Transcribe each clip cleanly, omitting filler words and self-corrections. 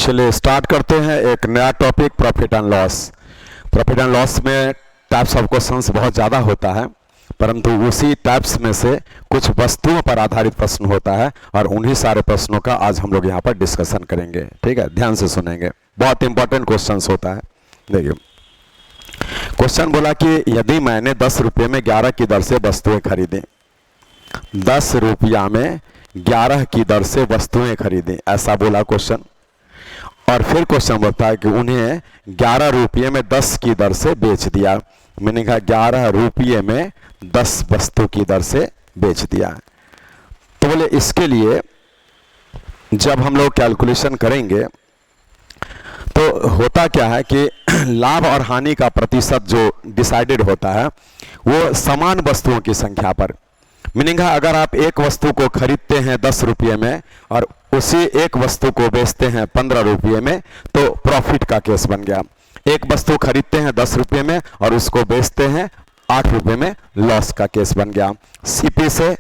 चलिए स्टार्ट करते हैं एक नया topic, profit and loss. Profit and loss में टाइप्स ऑफ क्वेश्चंस बहुत ज़्यादा होता है, परंतु उसी टाइप्स में से कुछ वस्तुओं पर आधारित प्रश्न होता है और उन्हीं सारे प्रश्नों का आज हम लोग यहाँ पर डिस्कशन करेंगे। ठीक है, ध्यान से सुनेंगे, बहुत इंपॉर्टेंट क्वेश्चंस होता है। देखिए क्वेश्चन बोला कि यदि मैंने 10 रुपये में 11 की दर से वस्तुएं खरीदी, 10 रुपया में 11 की दर से वस्तुएं खरीदी, ऐसा बोला क्वेश्चन। और फिर क्वेश्चन बोलता है कि उन्हें 11 रुपये में 10 की दर से बेच दिया। मैंने कहा 11 रुपये में 10 वस्तु की दर से बेच दिया। तो बोले इसके लिए जब हम लोग कैलकुलेशन करेंगे तो होता क्या है कि लाभ और हानि का प्रतिशत जो डिसाइडेड होता है वो समान वस्तुओं की संख्या पर। मीनिंग है अगर आप एक वस्तु को खरीदते हैं 10 रुपये में और उसी एक वस्तु को बेचते हैं 15 रुपये में तो प्रॉफिट का केस बन गया। एक वस्तु खरीदते हैं 10 रुपये में और उसको बेचते हैं 8 रुपये में, लॉस का केस बन गया। सीपी से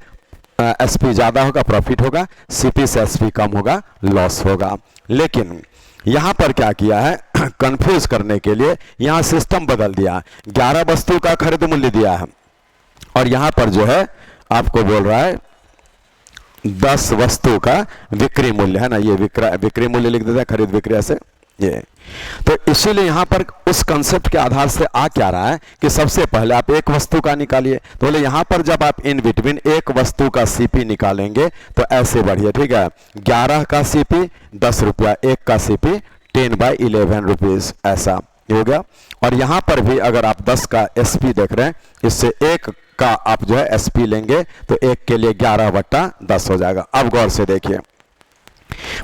एसपी ज़्यादा होगा प्रॉफिट होगा, सीपी से एसपी कम होगा लॉस होगा। लेकिन यहाँ पर क्या किया है, कंफ्यूज करने के लिए यहाँ सिस्टम बदल दिया। 11 वस्तु का खरीद मूल्य दिया है और यहाँ पर जो है आपको बोल रहा है 10 वस्तु का विक्रय मूल्य है ना, ये विक्रय मूल्य लिख देता है, खरीद विक्रय से ये। तो इसीलिए यहां पर उस कंसेप्ट के आधार से आ क्या रहा है कि सबसे पहले आप एक वस्तु का निकालिए। तो बोले यहां पर जब आप इन बिटवीन एक वस्तु का सीपी निकालेंगे तो ऐसे बढ़िए, ठीक है। 11 का सीपी 10 रुपया, एक का सीपी 10/11 रुपीज, ऐसा हो गया। और यहां पर भी अगर आप 10 का एसपी देख रहे हैं, इससे एक का आप जो है एसपी लेंगे तो एक के लिए 11/10 हो जाएगा। अब गौर से देखिए,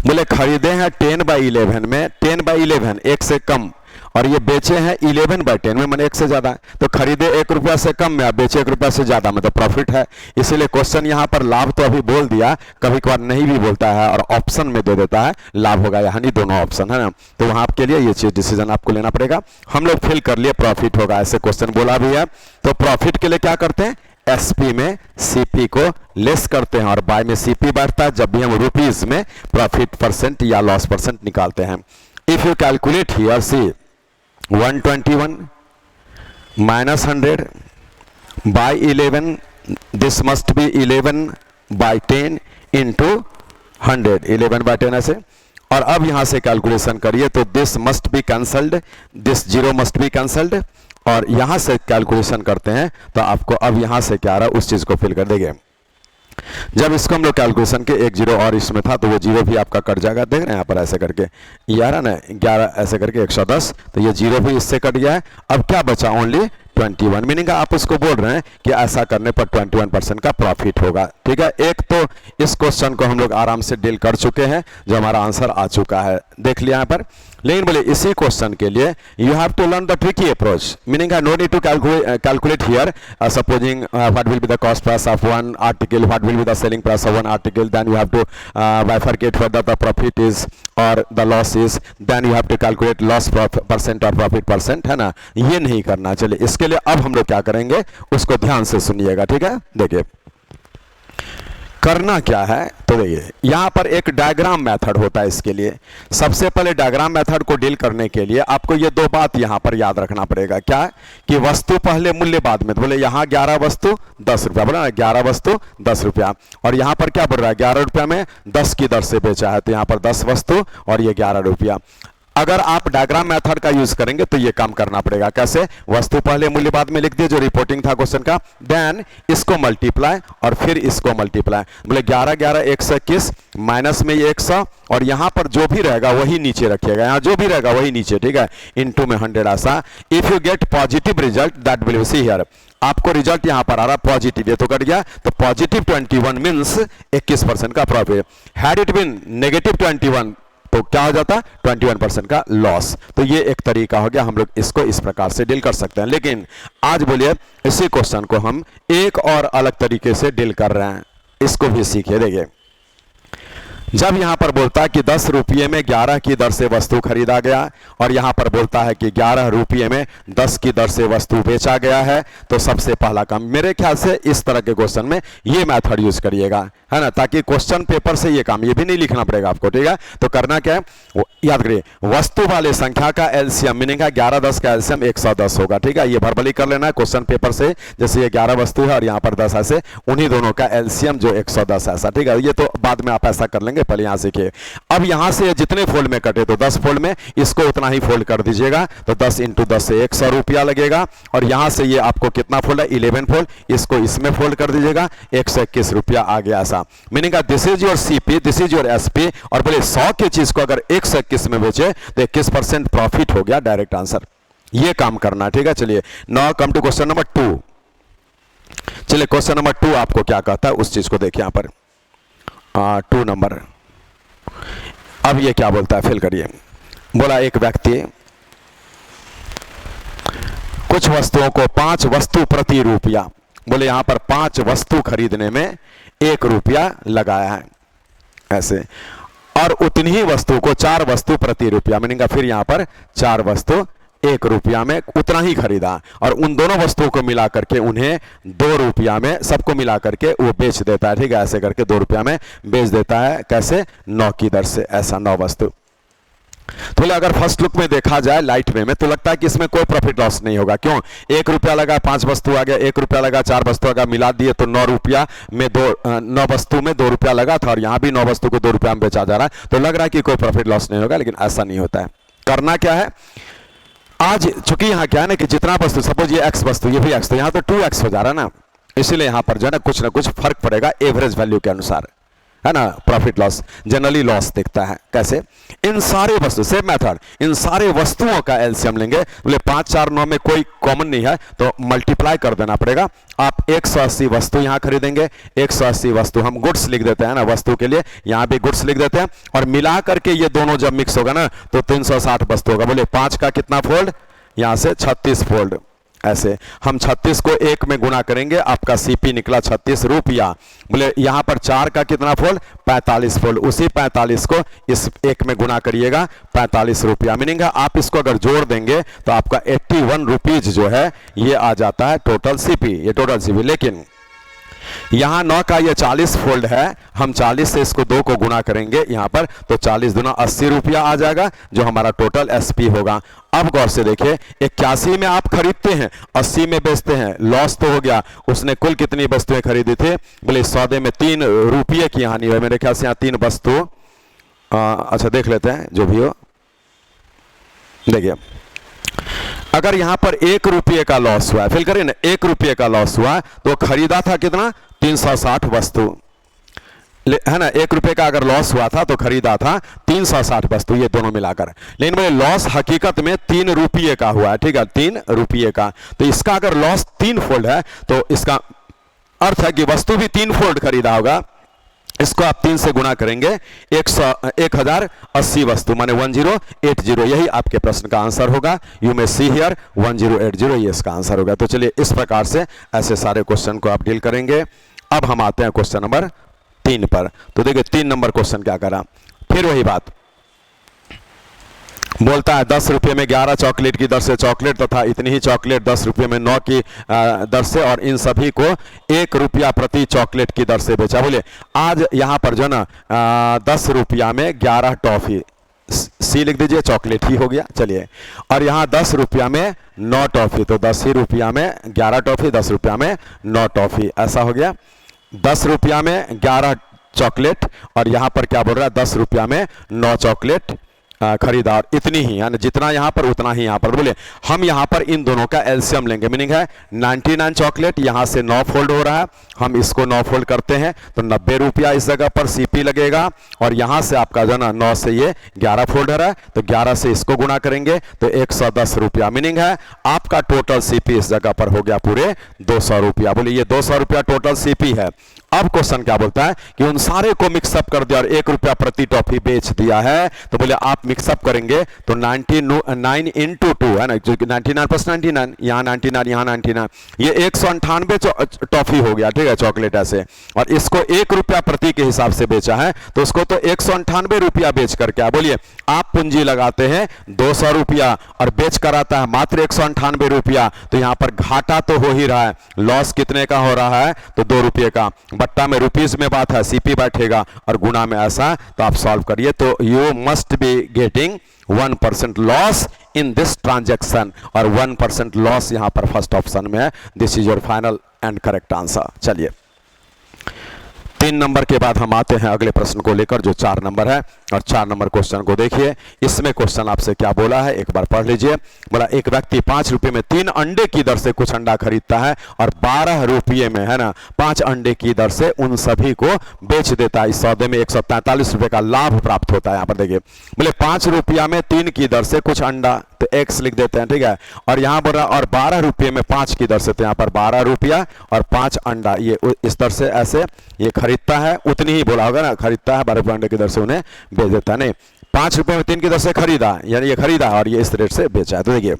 बोले खरीदे हैं 10/11 में, 10/11 एक से कम, और ये बेचे हैं 11/10 में, मैंने एक से ज्यादा। तो खरीदे 1 रुपया से कम में, आप बेचे 1 रुपया से ज्यादा में, तो प्रॉफिट है। इसीलिए क्वेश्चन यहां पर लाभ तो अभी बोल दिया, कभी कभार नहीं भी बोलता है और ऑप्शन में दे देता है लाभ होगा या हानि, दोनों ऑप्शन है ना। तो वहां आपके लिए ये चीज डिसीजन आपको लेना पड़ेगा। हम लोग फिल कर लिए प्रॉफिट होगा, ऐसे क्वेश्चन बोला भी है। तो प्रॉफिट के लिए क्या करते हैं, एसपी में सीपी को लेस करते हैं और बाय में सीपी बढ़ता है जब भी हम रुपीज में प्रॉफिट परसेंट या लॉस परसेंट निकालते हैं। If you calculate here, see 121 minus 100 by 11, this must be 11/10 into 100, 11/10 ऐसे। और अब यहां से कैलकुलेशन करिए तो this must be cancelled, this zero must be cancelled, और यहां से कैलकुलेशन करते हैं तो आपको अब यहां से क्या आ रहा है उस चीज को फिल कर देंगे। जब इसको हम लोग कैलकुलेशन के एक जीरो और इसमें था तो वो जीरो भी आपका कट जाएगा। देख रहे हैं यहाँ पर ऐसे करके 11 ना 11 ऐसे करके 110, तो ये जीरो भी इससे कट गया है। अब क्या बचा, ओनली 21। मीनिंग आप उसको बोल रहे हैं कि ऐसा करने पर 21% का प्रॉफिट होगा। ठीक है, एक तो इस क्वेश्चन को हम लोग आराम से डील कर चुके हैं, जो हमारा आंसर आ चुका है, देख लिया यहाँ पर। लेकिन बोले इसी क्वेश्चन के लिए you have to learn the tricky approach. Meaning no need to calculate here, supposing what will be the cost price of one article, what will be the selling price of one article, then you have to bifurcate whether the profit is or the loss is, then you have to calculate loss percent और profit percent, है ना। ये नहीं करना। चलिए इसके लिए अब हम लोग क्या करेंगे उसको ध्यान से सुनिएगा, ठीक है। देखिए करना क्या है, तो देखिए यहां पर एक डायग्राम मेथड होता है। इसके लिए सबसे पहले डायग्राम मेथड को डील करने के लिए आपको ये दो बात यहां पर याद रखना पड़ेगा। क्या है कि वस्तु पहले मूल्य बाद में। तो बोले यहां 11 वस्तु 10 रुपया, बोला ना 11 वस्तु 10 रुपया, और यहां पर क्या बोल रहा है 11 रुपया में 10 की दर से बेचा है, तो यहां पर 10 वस्तु और ये 11 रुपया। अगर आप डायग्राम मेथड का यूज करेंगे तो ये काम करना पड़ेगा। कैसे, वस्तु पहले मूल्य बाद में लिख दिए जो रिपोर्टिंग था क्वेश्चन का, देन इसको मल्टीप्लाई और फिर इसको मल्टीप्लाई। बोले 11 11 121 माइनस में 100, और यहां पर जो भी रहेगा वही नीचे रखिएगा, यहां जो भी रहेगा वही नीचे, ठीक है, इनटू में 100 ऐसा। If you get positive result that will see here, आपको रिजल्ट यहां पर आ रहा पॉजिटिव, ये तो कट गया, तो पॉजिटिव 21 मीन्स 21% का profit. Had it been negative 21 तो क्या हो जाता 21% का लॉस। तो ये एक तरीका हो गया, हम लोग इसको इस प्रकार से डील कर सकते हैं। लेकिन आज बोलिए इसी क्वेश्चन को हम एक और अलग तरीके से डील कर रहे हैं, इसको भी सीखिए। देखिए जब यहां पर बोलता है कि 10 रुपये में 11 की दर से वस्तु खरीदा गया और यहां पर बोलता है कि 11 रुपये में 10 की दर से वस्तु बेचा गया है, तो सबसे पहला काम मेरे ख्याल से इस तरह के क्वेश्चन में ये मेथड यूज करिएगा, है ना, ताकि क्वेश्चन पेपर से ये काम ये भी नहीं लिखना पड़ेगा आपको, ठीक है। तो करना क्या है, याद करिए वस्तु वाले संख्या का एलसीएम मीनिंग है 11 10 का एलसीएम 110 होगा, ठीक है। ये वर्बली कर लेना है क्वेश्चन पेपर से, जैसे ये 11 वस्तु है और यहाँ पर 10 ऐसे, उन्हीं दोनों का एलसीएम जो 110 ऐसा, ठीक है। ये तो बाद में आप ऐसा कर लेंगे, पहले यहाँ सीखिए। अब यहाँ से जितने फोल्ड में कटे तो 10 फोल्ड में इसको उतना ही फोल्ड कर दीजिएगा, तो 10 × 10 से 100 रुपया लगेगा। और यहाँ से ये आपको कितना फोल्ड है, 11 फोल्ड, इसको इसमें फोल्ड कर दीजिएगा, 121 रुपया आ गया ऐसा। Meaning this is your CP, this is your SP. और बोले 100 की चीज को अगर 121 में बेचे तो 21% प्रॉफिट हो गया, डायरेक्ट आंसर। ये काम करना, ठीक है। चलिए now come to question number 2। चलिए क्वेश्चन नंबर 2 आपको क्या कहता है उस चीज को देखिए यहाँ पर 2 नंबर। अब ये क्या बोलता है, फिल करिए। बोला एक व्यक्ति कुछ वस्तुओं को 5 वस्तु प्रति रुपया, बोले यहां पर 5 वस्तु खरीदने में 1 रुपया लगाया है ऐसे, और उतनी ही वस्तु को 4 वस्तु प्रति रुपया, मीनिंग फिर यहां पर 4 वस्तु 1 रुपया में उतना ही खरीदा, और उन दोनों वस्तुओं को मिला करके उन्हें 2 रुपया में सबको मिला करके वो बेच देता है, ठीक है। ऐसे करके 2 रुपया में बेच देता है, कैसे, 9 की दर से, ऐसा 9 वस्तु। तो अगर फर्स्ट लुक में देखा जाए लाइट वे में तो लगता है कि इसमें कोई प्रॉफिट लॉस नहीं होगा। क्यों, 1 रुपया लगा 5 वस्तु आ गया, 1 रुपया लगा 4 वस्तु आ गया, मिला दिए तो 9 रुपया में 9 वस्तु में 2 रुपया लगा था, और यहां भी 9 वस्तु को 2 रुपया में बेचा जा रहा है, तो लग रहा है कि कोई प्रॉफिट लॉस नहीं होगा, लेकिन ऐसा नहीं होता है। करना क्या है, आज चूंकि यहां क्या है ना कि जितना वस्तु, सपोज ये एक्स वस्तु, ये भी एक्स, तो यहां तो 2x हो जा रहा है ना, इसलिए यहां पर जो है ना कुछ फर्क पड़ेगा एवरेज वैल्यू के अनुसार, है ना। प्रॉफिट लॉस जनरली लॉस दिखता है, कैसे, इन सारे वस्तु, सेम मेथड, इन सारे वस्तुओं का एलसीएम लेंगे। बोले 5 4 9 में कोई कॉमन नहीं है तो मल्टीप्लाई कर देना पड़ेगा। आप 180 वस्तु यहां खरीदेंगे, 180 वस्तु, हम गुड्स लिख देते हैं ना वस्तु के लिए, यहां भी गुड्स लिख देते हैं, और मिला करके ये दोनों जब मिक्स होगा ना तो 360 वस्तु होगा। बोले 5 का कितना फोल्ड, यहां से 36 फोल्ड, ऐसे हम 36 को 1 में गुना करेंगे, आपका सीपी निकला 36 रुपया। बोले यहां पर 4 का कितना फोल्ड, 45 फोल्ड, उसी 45 को इस 1 में गुना करिएगा, 45 रुपया। मीनिंग है आप इसको अगर जोड़ देंगे तो आपका 81 रुपीज जो है ये आ जाता है टोटल सीपी, ये टोटल सीपी। लेकिन यहां 9 का ये 40 फोल्ड है, हम 40 से इसको 2 को गुना करेंगे यहां पर, तो 40 दूना 80 रुपया आ जाएगा, जो हमारा टोटल एसपी होगा। अब गौर से देखिए, 81 में आप खरीदते हैं, 80 में बेचते हैं, लॉस तो हो गया। उसने कुल कितनी वस्तुएं खरीदी थी, बोले सौदे में 3 रुपये की हानि हुई। मेरे ख्याल से यहां 3 वस्तु, अच्छा देख लेते हैं जो भी हो। देखिए अगर यहां पर 1 रुपये का लॉस हुआ है, फिल करिए ना, 1 रुपये का लॉस हुआ तो खरीदा था कितना, 360 वस्तु, है ना। 1 रुपये का अगर लॉस हुआ था तो खरीदा था 360 वस्तु, ये दोनों मिलाकर। लेकिन भाई लॉस हकीकत में 3 रुपये का हुआ है, ठीक है, 3 रुपये का। तो इसका अगर लॉस 3 फोल्ड है तो इसका अर्थ है कि वस्तु भी 3 फोल्ड खरीदा होगा। इसको आप 3 से गुना करेंगे, 1080 वस्तु माने 1080, यही आपके प्रश्न का आंसर होगा। यू मे सी हियर 1080, ये इसका आंसर होगा। तो चलिए इस प्रकार से ऐसे सारे क्वेश्चन को आप डील करेंगे। अब हम आते हैं क्वेश्चन नंबर 3 पर। तो देखिए 3 नंबर क्वेश्चन क्या करा, फिर वही बात बोलता है 10 रुपये में 11 चॉकलेट की दर से चॉकलेट तथा इतनी ही चॉकलेट 10 रुपये में 9 की दर से, और इन सभी को 1 रुपया प्रति चॉकलेट की दर से बेचा। बोले आज यहाँ पर जो ना 10 रुपया में 11 टॉफी, सी लिख दीजिए, चॉकलेट ही हो गया। चलिए, और यहाँ 10 रुपया में 9 टॉफी, तो 10 ही रुपया में 11 टॉफी, 10 रुपया में 9 टॉफी, ऐसा हो गया। 10 रुपया में 11 चॉकलेट, और यहाँ पर क्या बोल रहा है, 10 रुपया में 9 चॉकलेट खरीदार, इतनी ही, यानी जितना यहां पर उतना ही यहां पर। बोले हम यहां पर इन दोनों का एलसीएम लेंगे, मीनिंग है 99 चॉकलेट, यहां से 9 फोल्ड हो रहा है, हम इसको 9 फोल्ड करते हैं तो 90 रुपया इस जगह पर सीपी लगेगा, और यहां से आपका जो ना 9 से ये 11 फोल्ड है, तो 11 से इसको गुना करेंगे तो 110 रुपया। मीनिंग है आपका टोटल सीपी इस जगह पर हो गया पूरे 200 रुपया। बोले ये 200 रुपया टोटल सीपी है, अब क्वेश्चन क्या बोलता है कि उन सारे को मिक्सअप कर दिया और 1 रुपया प्रति टॉफी बेच दिया है। तो बोले आप मिक्सअप करेंगे तो 99 इंटू 2 है ना, जो 99 प्लस 99, यहाँ 99 यहाँ 99, ये 198 टॉफी हो गया, ठीक है, चॉकलेट ऐसे। और इसको 1 रुपया प्रति के हिसाब से बेचा है तो उसको तो 198 रुपया बेच करके, आप बोलिए आप पूंजी लगाते हैं 200 रुपया और बेच कर आता है मात्र 198 रुपया, तो यहां पर घाटा तो हो ही रहा है। लॉस कितने का हो रहा है? तो 2 रुपये का। बट्टा में रुपीज में बात है, सीपी बैठेगा और गुना में ऐसा, तो आप सॉल्व करिए। तो you must be getting 1% loss in this transaction, और 1% लॉस यहां पर फर्स्ट ऑप्शन में है। This is your final and correct answer. चलिए 3 नंबर के बाद हम आते हैं अगले प्रश्न को लेकर, जो 4 नंबर है। और 4 नंबर क्वेश्चन को देखिए। इसमें क्वेश्चन आपसे क्या बोला है, एक बार पढ़ लीजिए। बोला एक व्यक्ति 5 रुपये में 3 अंडे की दर से कुछ अंडा खरीदता है और 12 रुपये में, है ना, 5 अंडे की दर से उन सभी को बेच देता है। इस सौदे में 143 रुपये का लाभ प्राप्त होता है। यहाँ पर देखिए, बोले 5 रुपया में 3 की दर से कुछ अंडा, तो x लिख देते हैं, ठीक है। और यहाँ बोल रहा और 12 रुपये में 5 की दर से, तो यहाँ पर 12 रुपया और 5 अंडा, ये इस दर से ऐसे ये खरीदता है, उतनी ही बोला होगा ना, खरीदता है 12 रुपये अंडे की दर से उन्हें बेच देता है। नहीं, 5 रुपये में 3 की दर से खरीदा, यानी ये खरीदा और ये इस रेट से बेचा है। तो देखिए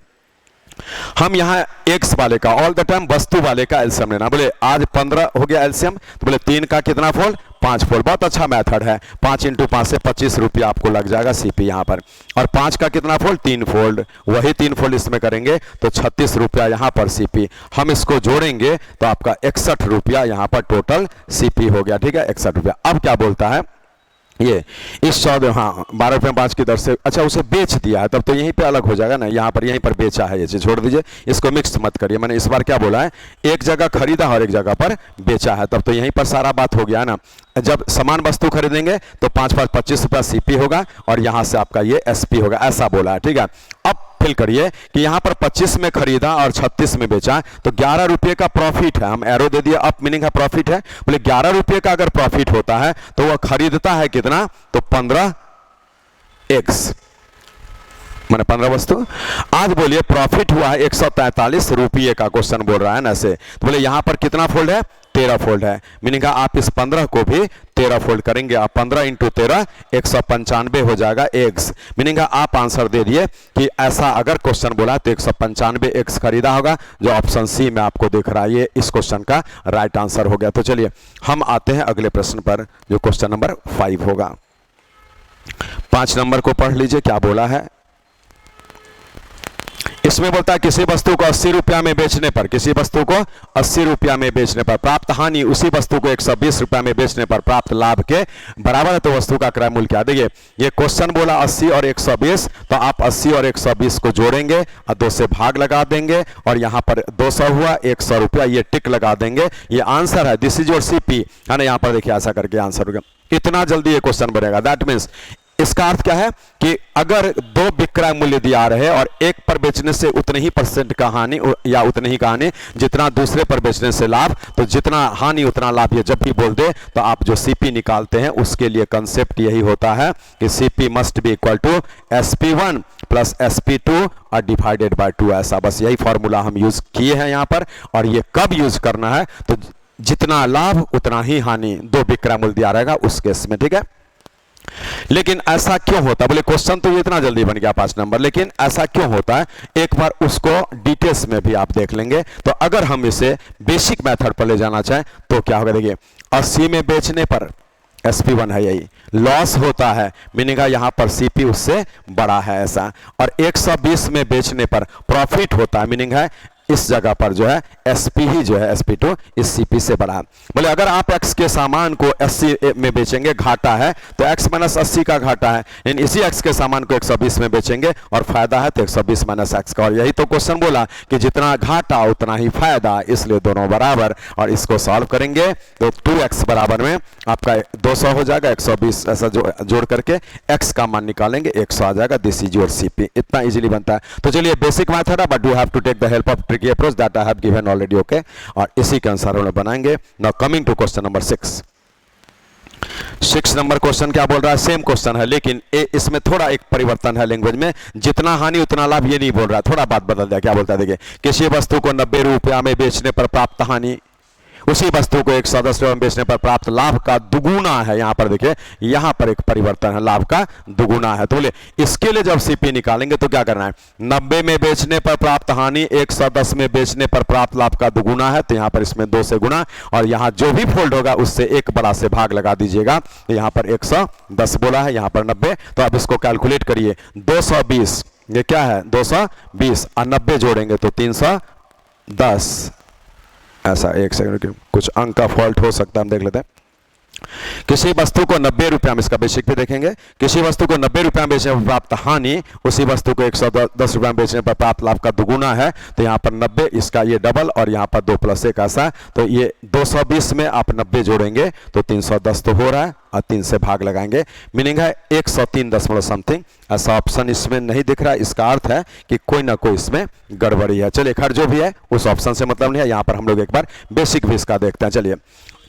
हम यहाँ एक्स वाले का ऑल द टाइम वस्तु वाले का एलसीएम लेना। बोले आज 15 हो गया एलसीएम, तो बोले 3 का कितना फोल्ड? 5 फोल्ड। बहुत अच्छा मेथड है। 5 इंटू 5 से 25 रुपया आपको लग जाएगा सीपी यहाँ पर। और 5 का कितना फोल्ड? 3 फोल्ड। वही 3 फोल्ड इसमें करेंगे तो 36 रुपया यहाँ पर सीपी। हम इसको जोड़ेंगे तो आपका 61 रुपया यहाँ पर टोटल सीपी हो गया, ठीक है, 61 रुपया। अब क्या बोलता है ये इस सौदे, हाँ 12 रुपये 5 की दर से, अच्छा उसे बेच दिया है, तब तो यहीं पे अलग हो जाएगा ना। यहाँ पर यहीं पर बेचा है, ये चीज छोड़ दीजिए, इसको मिक्स मत करिए। मैंने इस बार क्या बोला है, एक जगह खरीदा और एक जगह पर बेचा है, तब तो यहीं पर सारा बात हो गया ना। जब समान वस्तु खरीदेंगे तो 5 5 25 रुपया सीपी होगा और यहां से आपका ये एसपी होगा, ऐसा बोला है, ठीक है। अब फिल करिए कि यहां पर 25 में खरीदा और 36 में बेचा, तो 11 रुपये का प्रॉफिट है। हम एरो दे दिए, अप मीनिंग है प्रॉफिट है। बोले 11 रुपये का अगर प्रॉफिट होता है तो वह खरीदता है कितना? तो 15x, मैंने 15 वस्तु। आज बोलिए प्रॉफिट हुआ है 143 रुपये का, क्वेश्चन बोल रहा है ना ऐसे। तो बोले यहां पर कितना फोल्ड है? 13 फोल्ड है। मीनिंग आप इस 15 को भी 13 फोल्ड करेंगे। आप 15 इंटू 13 195 हो जाएगा एक्स। मीनिंग आप आंसर दे दिए कि ऐसा अगर क्वेश्चन बोला तो 195 एक्स खरीदा होगा, जो ऑप्शन सी में आपको दिख रहा है। ये इस क्वेश्चन का राइट आंसर हो गया। तो चलिए हम आते हैं अगले प्रश्न पर, जो क्वेश्चन नंबर 5 होगा। 5 नंबर को पढ़ लीजिए क्या बोला है। इसमें बोलता है किसी वस्तु को 80 रुपया में बेचने पर, किसी वस्तु को 80 रुपया में बेचने पर प्राप्त हानि उसी वस्तु को 120 रुपया में बेचने पर प्राप्त लाभ के बराबर है। तो वस्तु का क्रय मूल्य क्या? देखिए ये क्वेश्चन बोला 80 और 120, तो आप 80 और 120 को जोड़ेंगे और 2 से भाग लगा देंगे और यहां पर 200 हुआ, 100 रुपया, ये टिक लगा देंगे। ये आंसर है, दिस इज योर सीपी, है ना। यहां पर देखिए ऐसा करके आंसर हो गया। इतना जल्दी ये क्वेश्चन बनेगा। दैट मीन्स इसका अर्थ क्या है कि अगर 2 विक्रय मूल्य दिया रहे और एक पर बेचने से उतने ही % का हानि या उतने ही का हानि जितना दूसरे पर बेचने से लाभ, तो जितना हानि उतना लाभ, ये जब भी बोल दे तो आप जो सीपी निकालते हैं उसके लिए कंसेप्ट यही होता है कि CP must be equal to SP1 plus SP2 और डिवाइडेड बाय 2। ऐसा बस यही फॉर्मूला हम यूज किए हैं यहाँ पर। और ये कब यूज करना है? तो जितना लाभ उतना ही हानि, 2 विक्रय मूल्य दिया रहेगा उस केस में, ठीक है। लेकिन ऐसा क्यों होता है? बोले क्वेश्चन तो ये इतना जल्दी बन गया 5 नंबर, लेकिन ऐसा क्यों होता है एक बार उसको डिटेल्स में भी आप देख लेंगे। तो अगर हम इसे बेसिक मेथड पर ले जाना चाहें तो क्या होगा? देखिए 80 में बेचने पर SP1 है, यही लॉस होता है, मीनिंग यहां पर सीपी उससे बड़ा है ऐसा। और 120 में बेचने पर प्रॉफिट होता है, मीनिंग है इस जगह पर जो है SP ही जो है SP2 इस CP से बड़ा है। बोले अगर आप X के सामान को 80 में बेचेंगे, घाटा है तो X माइनस 80 का घाटा है, लेकिन इसी X के सामान को 120 में बेचेंगे और फायदा है तो 120 माइनस X का। और यही तो क्वेश्चन बोला कि जितना घाटा उतना ही फायदा, इसलिए दोनों बराबर। और इसको सॉल्व करेंगे तो 2X बराबर में आपका 200 हो जाएगा, 120 ऐसा जोड़ करके X का मान निकालेंगे, 100 आ जाएगा। This is your CP। इतना इजीली बनता है। तो चलिए बेसिक मेथड है, but you have to take the help of tricky approach that I have given already, okay? और इसी के अनुसार हम लोग बनाएंगे। Now coming to question number 6। 6 number question क्या बोल रहा है? सेम क्वेश्चन है, लेकिन इसमें थोड़ा एक परिवर्तन है लैंग्वेज में। जितना हानि उतना लाभ ये नहीं बोल रहा है, थोड़ा बात बदल दिया। क्या बोलता है? देखिए किसी वस्तु को 90 रुपया में बेचने पर प्राप्त हानि उसी वस्तु को 110 रुपये में बेचने पर प्राप्त लाभ का दुगुना है। यहाँ पर देखिए, यहाँ पर एक परिवर्तन है, लाभ का दुगुना है। तो बोले इसके लिए जब सीपी निकालेंगे तो क्या करना है, 90 में बेचने पर प्राप्त हानि 110 में बेचने पर प्राप्त लाभ का दुगुना है, तो यहाँ पर इसमें 2 से गुना, और यहाँ जो भी फोल्ड होगा उससे एक बड़ा से भाग लगा दीजिएगा। यहाँ पर 110 बोला है, यहाँ पर 90, तो अब इसको कैलकुलेट करिए। 220 ये क्या है, 220 और 90 जोड़ेंगे तो 310। ऐसा, एक सेकंड, कुछ अंक का फॉल्ट हो सकता है, हम देख लेते हैं। किसी वस्तु को 90 रुपया में, इसका बेसिक भी देखेंगे, किसी वस्तु को 90 रुपया में बेचने पर प्राप्त हानि उसी वस्तु को 110 रुपया में बेचने पर प्राप्त लाभ का दुगुना है। तो यहाँ पर 90, इसका ये डबल, और यहाँ पर 2 + 1 ऐसा, तो ये 220 में आप 90 जोड़ेंगे तो 310 तो हो रहा है, और 3 से भाग लगाएंगे, मीनिंग है 103 दशमलव समथिंग। ऐसा ऑप्शन इसमें नहीं दिख रहा है, इसका अर्थ है कि कोई ना कोई इसमें गड़बड़ी है। चलिए, खैर जो भी है उस ऑप्शन से मतलब नहीं है, यहाँ पर हम लोग एक बार बेसिक भी इसका देखते हैं। चलिए,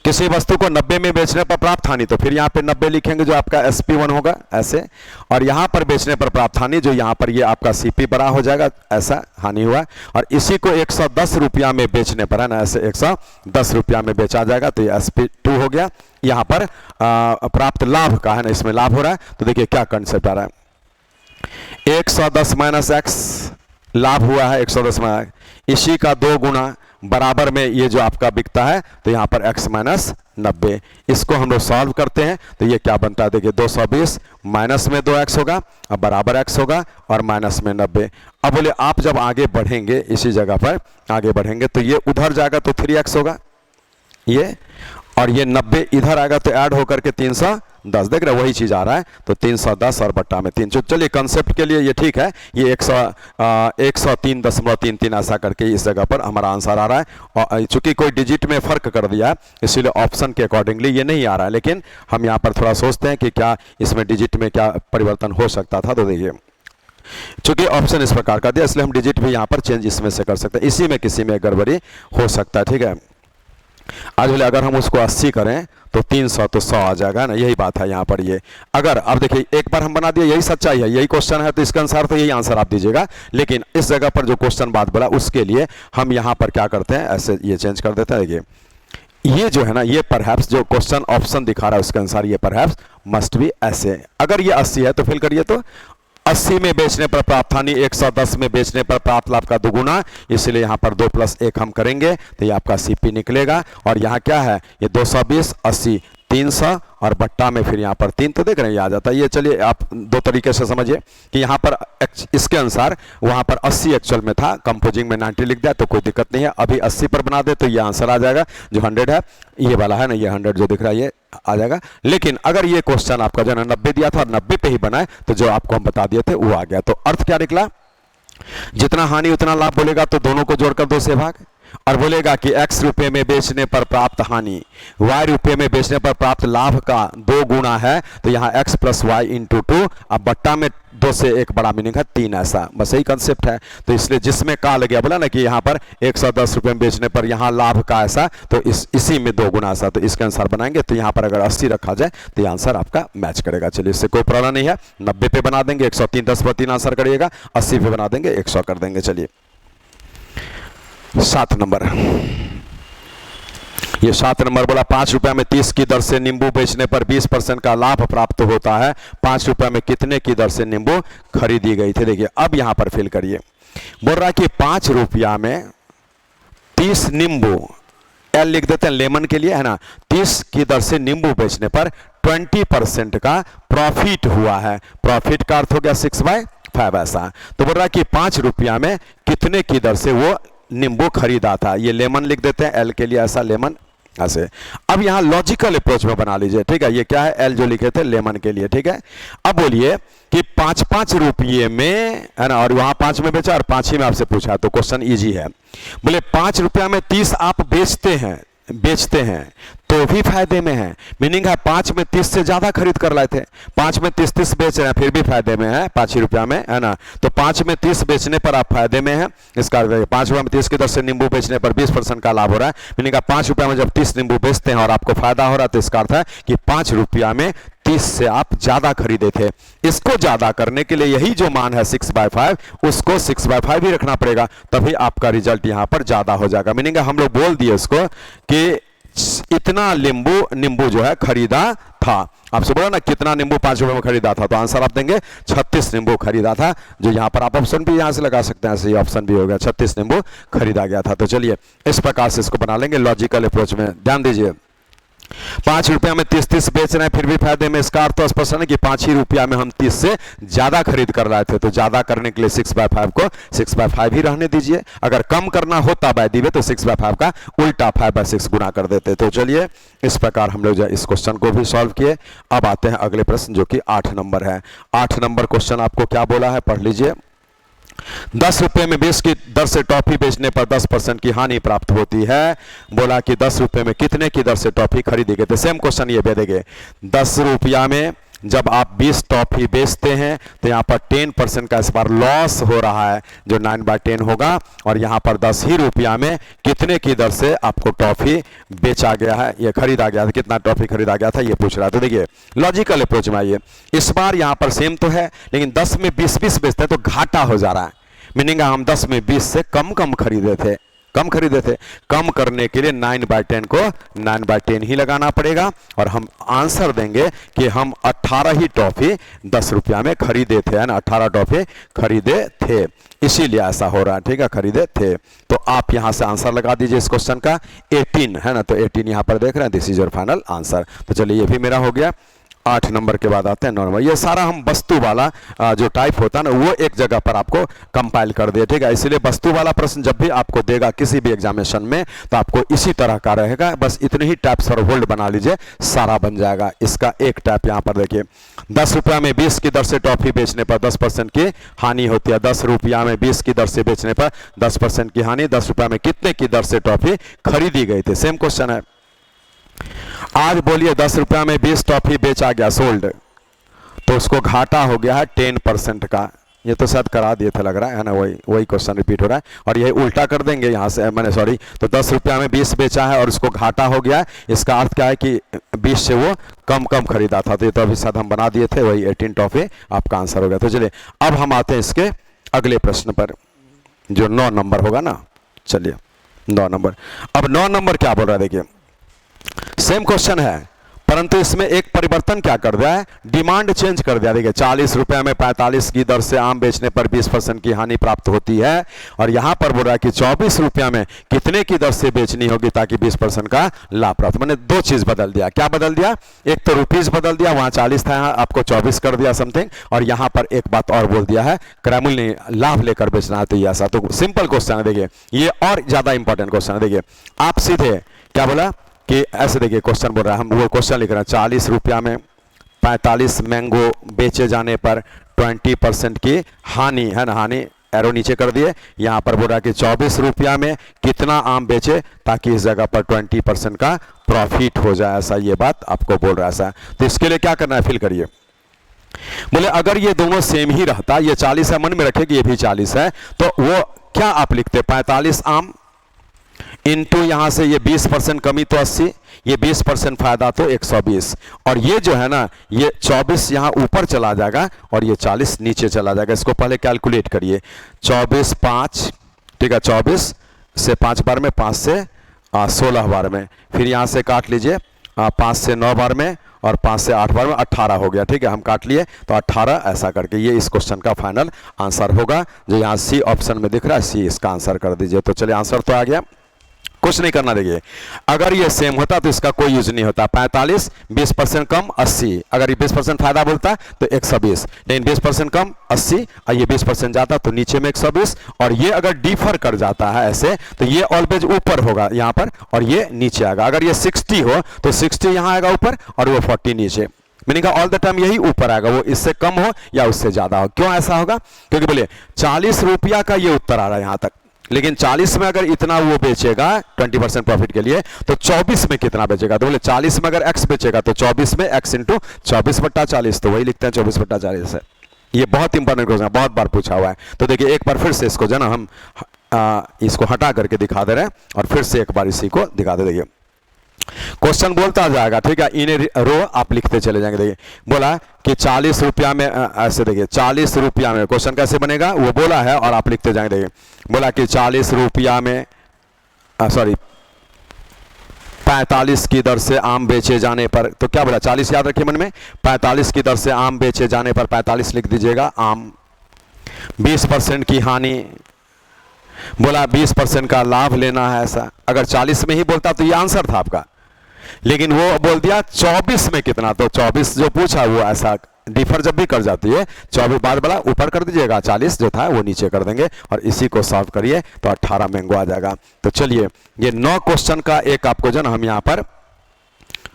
किसी वस्तु को 90 में बेचने पर प्राप्त हानि, तो फिर यहाँ पे 90 लिखेंगे जो आपका SP1 होगा ऐसे, और यहाँ पर बेचने पर प्राप्त हानि जो यहाँ पर ये आपका CP बड़ा हो जाएगा, ऐसा हानि हुआ, और इसी को 110 रुपया में बेचने पर है ना, ऐसे 110 रुपया में बेचा जाएगा, तो ये SP2 हो गया। यहाँ पर प्राप्त लाभ का है ना, इसमें लाभ हो रहा है, तो देखिए क्या कंसेप्ट आ रहा है, 110 - x लाभ हुआ है 110 में, इसी का 2 गुना बराबर में ये जो आपका बिकता है, तो यहाँ पर x - 90, इसको हम लोग सॉल्व करते हैं तो ये क्या बनता है, देखिए 220 माइनस में 2x होगा, अब बराबर x होगा, और माइनस में 90। अब बोले आप जब आगे बढ़ेंगे, इसी जगह पर आगे बढ़ेंगे तो ये उधर जाएगा तो 3x होगा ये, और ये 90 इधर आएगा तो ऐड होकर के 310, देख रहे वही चीज आ रहा है, तो 310 और बट्टा में 3। चलिए कंसेप्ट के लिए ये ठीक है, ये 103.33 ऐसा करके इस जगह पर हमारा आंसर आ रहा है, और चूंकि कोई डिजिट में फर्क कर दिया है इसीलिए ऑप्शन के अकॉर्डिंगली ये नहीं आ रहा है, लेकिन हम यहाँ पर थोड़ा सोचते हैं कि क्या इसमें डिजिट में क्या परिवर्तन हो सकता था। तो देखिए, चूंकि ऑप्शन इस प्रकार का दिया इसलिए हम डिजिट भी यहाँ पर चेंज इसमें से कर सकते हैं, इसी में किसी में गड़बड़ी हो सकता है, ठीक है। आज बोले अगर हम उसको 80 करें तो 300 तो 100 आ जाएगा ना, यही बात है यहाँ पर। ये अगर अब देखिए एक बार हम बना दिए, यही सच्चाई है, यही क्वेश्चन है, तो इसके अनुसार तो यही आंसर आप दीजिएगा, लेकिन इस जगह पर जो क्वेश्चन बात बोला उसके लिए हम यहाँ पर क्या करते हैं, ऐसे ये चेंज कर देते हैं। देखिए ये जो है ना, ये परहैप्स जो क्वेश्चन ऑप्शन दिखा रहा है उसके अनुसार ये परहैप्स मस्ट बी ऐसे। अगर ये 80 है तो फिल करिए, तो 80 में बेचने पर प्राप्त हानि 110 में बेचने पर प्राप्त लाभ का दुगुना, इसलिए यहाँ पर 2 + 1 हम करेंगे तो ये आपका CP निकलेगा। और यहाँ क्या है, ये 220 80 300 और बट्टा में फिर यहाँ पर 3, तो देख रहे हैं ये आ जाता है। ये चलिए आप 2 तरीके से समझिए कि यहाँ पर इसके अनुसार वहाँ पर 80 एक्चुअल में था, कंपोजिंग में 90 लिख दिया तो कोई दिक्कत नहीं है। अभी 80 पर बना दे तो ये आंसर आ जाएगा, जो 100 है ये वाला है ना, ये 100 जो दिख रहा है ये आ जाएगा। लेकिन अगर ये क्वेश्चन आपका जो है 90 दिया था और 90 पे ही बनाए तो जो आपको हम बता दिए थे वो आ गया। तो अर्थ क्या निकला, जितना हानि उतना लाभ बोलेगा तो दोनों को जोड़कर 2 से भाग, और बोलेगा कि x रुपए में बेचने पर प्राप्त हानि y रुपए में बेचने पर प्राप्त लाभ का 2 गुना है, तो यहाँ x + y × 2, अब बट्टा में 2 से 1 बड़ा मीनिंग है 3, ऐसा बस यही कंसेप्ट है। तो इसलिए जिसमें का लग गया, बोला ना कि यहाँ पर 110 रुपये में बेचने पर यहाँ लाभ का ऐसा, तो इसी में 2 गुना ऐसा, तो इसके अनुसार बनाएंगे। तो यहाँ पर अगर 80 रखा जाए तो ये आंसर आपका मैच करेगा। चलिए इससे कोई प्रॉब्लम नहीं है, 90 पे बना देंगे 103 10 पर 3 आंसर करिएगा, 80 पे बना देंगे 100 कर देंगे। चलिए 7 नंबर, ये 7 नंबर बोला 5 रुपये में 30 की दर से नींबू बेचने पर 20% का लाभ प्राप्त होता है, 5 रुपये में कितने की दर से नींबू खरीदी गई थी। देखिए अब यहां पर फिल करिए, बोल रहा है कि 5 रुपया में 30 नींबू, एल लिख देते हैं लेमन के लिए है ना, 30 की दर से नींबू बेचने पर 20% का प्रॉफिट हुआ है। प्रॉफिट का अर्थ हो गया 6/5 ऐसा। तो बोल रहा है कि 5 रुपया में कितने की दर से वो नींबू खरीदा था, ये लेमन लिख देते हैं एल के लिए ऐसा, लेमन ऐसे। अब यहां लॉजिकल अप्रोच में बना लीजिए, ठीक है, ये क्या है एल जो लिखे थे लेमन के लिए, ठीक है। अब बोलिए कि 5-5 रुपये में है ना, और वहां 5 में बेचा और 5 ही में आपसे पूछा, तो क्वेश्चन इजी है। बोले 5 रुपया में 30 आप बेचते हैं तो भी फायदे में है, मीनिंग है 5 में 30 से ज्यादा खरीद कर लाए थे, 5 में 30 बेच रहे हैं फिर भी फायदे में है 5 ही रुपया में है ना। तो 5 में 30 बेचने पर आप फायदे में है, इसका 5 रुपये में 30 की दर से नींबू बेचने पर 20% का लाभ हो रहा है, मीनिंग है 5 रुपया में जब 30 नींबू बेचते हैं और आपको फायदा हो रहा है तो इसका अर्थ है कि 5 रुपया में 30 से आप ज्यादा खरीदे थे। इसको ज्यादा करने के लिए यही जो मान है 6/5 उसको 6/5 ही रखना पड़ेगा, तभी आपका रिजल्ट यहां पर ज्यादा हो जाएगा। मीनिंग हम लोग बोल दिए इसको कि इतना नींबू जो है खरीदा था। आपसे बोला ना कितना नींबू 5 रुपए में खरीदा था, तो आंसर आप देंगे 36 नींबू खरीदा था। जो यहाँ पर आप ऑप्शन भी यहाँ से लगा सकते हैं, सही ऑप्शन भी हो गया, 36 नींबू खरीदा गया था। तो चलिए इस प्रकार से इसको बना लेंगे लॉजिकल अप्रोच में। ध्यान दीजिए, 5 रुपया में 30 बेच रहे हैं फिर भी फायदे में, इसका अर्थ तो स्पष्ट है कि 5 ही रुपया में हम 30 से ज्यादा खरीद कर रहे थे। तो ज्यादा करने के लिए 6/5 को 6/5 ही रहने दीजिए। अगर कम करना होता बाय दिवे तो 6/5 का उल्टा 5/6 गुना कर देते। तो चलिए इस प्रकार हम लोग जो इस क्वेश्चन को भी सॉल्व किए। अब आते हैं अगले प्रश्न जो कि 8 नंबर है। 8 नंबर क्वेश्चन आपको क्या बोला है, पढ़ लीजिए। 10 रुपए में 20 की दर से टॉफी बेचने पर 10% की हानि प्राप्त होती है। बोला कि 10 रुपए में कितने की दर से टॉफी खरीदी गई। तो सेम क्वेश्चन ये देंगे, 10 रुपया में जब आप 20 टॉफी बेचते हैं तो यहाँ पर 10% का इस बार लॉस हो रहा है, जो 9/10 होगा। और यहाँ पर 10 ही रुपया में कितने की दर से आपको टॉफी बेचा गया है, ये खरीदा गया था, कितना टॉफी खरीदा गया था, ये पूछ रहा है। तो देखिए लॉजिकल अप्रोच में आइए, इस बार यहाँ पर सेम तो है, लेकिन 10 में 20 बेचते हैं तो घाटा हो जा रहा है। मीनिंग हम 10 में 20 से कम खरीदे थे, कम करने के लिए 9/10 को 9/10 ही लगाना पड़ेगा। और हम आंसर देंगे कि हम 18 ही टॉफी 10 रुपया में खरीदे थे, है ना, 18 टॉफी खरीदे थे, इसीलिए ऐसा हो रहा है। ठीक है, खरीदे थे। तो आप यहां से आंसर लगा दीजिए इस क्वेश्चन का 18, है ना। तो 18 यहां पर देख रहे हैं, this is your final answer. तो चलिए ये भी मेरा हो गया। 8 नंबर के बाद आते हैं 9 नंबर। ये सारा हम वस्तु वाला जो टाइप होता है ना, वो एक जगह पर आपको कंपाइल कर दिया। ठीक है, इसलिए वस्तु वाला प्रश्न जब भी आपको देगा किसी भी एग्जामिनेशन में तो आपको इसी तरह का रहेगा। बस इतने ही टाइप्स पर होल्ड बना लीजिए, सारा बन जाएगा। इसका एक टाइप यहाँ पर देखिए, 10 रुपया में 20 की दर से टॉफी बेचने पर 10% की हानि होती है। 10 रुपया में 20 की दर से बेचने पर 10% की हानि। 10 रुपया में कितने की दर से टॉफी खरीदी गई थी, सेम क्वेश्चन है। आज बोलिए 10 रुपया में 20 टॉफी बेचा गया, सोल्ड, तो उसको घाटा हो गया है 10% का। ये तो शायद करा दिए थे लग रहा है ना, वही क्वेश्चन रिपीट हो रहा है। और यही उल्टा कर देंगे यहाँ से, मैंने सॉरी, तो 10 रुपया में 20 बेचा है और उसको घाटा हो गया है। इसका अर्थ क्या है कि 20 से वो कम खरीदा था। तो ये तो अभी शायद हम बना दिए थे, वही 18 टॉफी आपका आंसर हो गया। तो चलिए अब हम आते हैं इसके अगले प्रश्न पर, जो 9 नंबर होगा ना। चलिए 9 नंबर। अब 9 नंबर क्या बोल रहा है, देखिए सेम क्वेश्चन है, परंतु इसमें एक परिवर्तन क्या कर दिया है, डिमांड चेंज कर दिया। देखिए 40 रुपया में 45 की दर से आम बेचने पर 20% की हानि प्राप्त होती है। और यहां पर बोल रहा है कि 24 रुपया में कितने की दर से बेचनी होगी ताकि 20% का लाभ प्राप्त। मैंने 2 चीज बदल दिया। क्या बदल दिया, एक तो रुपीज बदल दिया, वहां 40 था, यहाँ आपको 24 कर दिया समथिंग। और यहां पर एक बात और बोल दिया है, क्रयमूल्य लाभ लेकर बेचना है। तो ये ऐसा तो सिंपल क्वेश्चन है। देखिए ये और ज्यादा इंपॉर्टेंट क्वेश्चन है। देखिए आप सीधे क्या बोला कि ऐसे, देखिए क्वेश्चन बोल रहा है, हम वो क्वेश्चन लिख रहे हैं, 40 रुपया में 45 मैंगो बेचे जाने पर 20% की हानि, है ना, हानि एरो नीचे कर दिए। यहाँ पर बोल रहा है कि 24 रुपया में कितना आम बेचे ताकि इस जगह पर 20% का प्रॉफिट हो जाए, ऐसा ये बात आपको बोल रहा है ऐसा। तो इसके लिए क्या करना है, फिल करिए। बोले अगर ये दोनों सेम ही रहता, ये 40 है, मन में रखे कि ये भी 40 है, तो वो क्या आप लिखते, 45 आम इनटू यहां से ये 20% कमी तो 80, ये 20% फायदा तो 120। और ये जो है ना, ये 24 यहां ऊपर चला जाएगा और ये 40 नीचे चला जाएगा। इसको पहले कैलकुलेट करिए, 24 5, ठीक है, 24 से 5 बार में, 5 से 16 बार में, फिर यहां से काट लीजिए 5 से 9 बार में और 5 से 8 बार में, 18 हो गया। ठीक है, हम काट लिए तो 18 ऐसा करके ये इस क्वेश्चन का फाइनल आंसर होगा, जो यहाँ सी ऑप्शन में दिख रहा है, सी इसका आंसर कर दीजिए। तो चलिए आंसर तो आ गया, कुछ नहीं करना। देखिए अगर ये सेम होता तो इसका कोई यूज नहीं होता। 45 20% कम 80, अगर ये 20% फायदा बोलता तो 120, लेकिन 20% कम 80 और ये 20% जाता तो नीचे में 120। और ये अगर डिफर कर जाता है ऐसे तो ये ऑलवेज ऊपर होगा यहाँ पर और ये नीचे आएगा। अगर ये 60 हो तो 60 यहाँ आएगा ऊपर और वो 40 नीचे। मैंने कहा ऑल द टाइम यही ऊपर आएगा, वो इससे कम हो या उससे ज्यादा हो। क्यों ऐसा होगा, क्योंकि बोले 40 रुपया का ये उत्तर आ रहा है यहाँ तक, लेकिन 40 में अगर इतना वो बेचेगा 20% प्रॉफिट के लिए तो 24 में कितना बेचेगा। तो बोले 40 में अगर x बेचेगा तो 24 में x इंटू 24/40, तो वही लिखते हैं 24/40 है। ये बहुत इंपॉर्टेंट क्वेश्चन है, बहुत बार पूछा हुआ है। तो देखिए एक बार फिर से इसको जो ना हम इसको हटा करके दिखा दे रहे हैं और फिर से एक बार इसी को दिखा दे। देखिए क्वेश्चन बोलता जाएगा, ठीक है, इन रो आप लिखते चले जाएंगे। देखिए बोला कि 40 रुपया में, ऐसे देखिए 40 रुपया में क्वेश्चन कैसे बनेगा वो बोला है और आप लिखते जाएंगे। देखिए बोला कि 40 रुपया में, सॉरी 45 की दर से आम बेचे जाने पर, तो क्या बोला 40 याद रखिए मन में, 45 की दर से आम बेचे जाने पर 45 लिख दीजिएगा आम। 20% की हानि, बोला 20% का लाभ लेना है ऐसा। अगर 40 में ही बोलता तो ये आंसर था आपका, लेकिन वो बोल दिया 24 में कितना, तो 24 जो पूछा वो ऐसा डिफर जब भी कर जाती है 24 बाद वाला ऊपर कर दीजिएगा, 40 जो था वो नीचे कर देंगे और इसी को सॉल्व करिए तो 18 मैंगो आ जाएगा। तो चलिए ये 9 क्वेश्चन का एक आपको जो ना हम यहाँ पर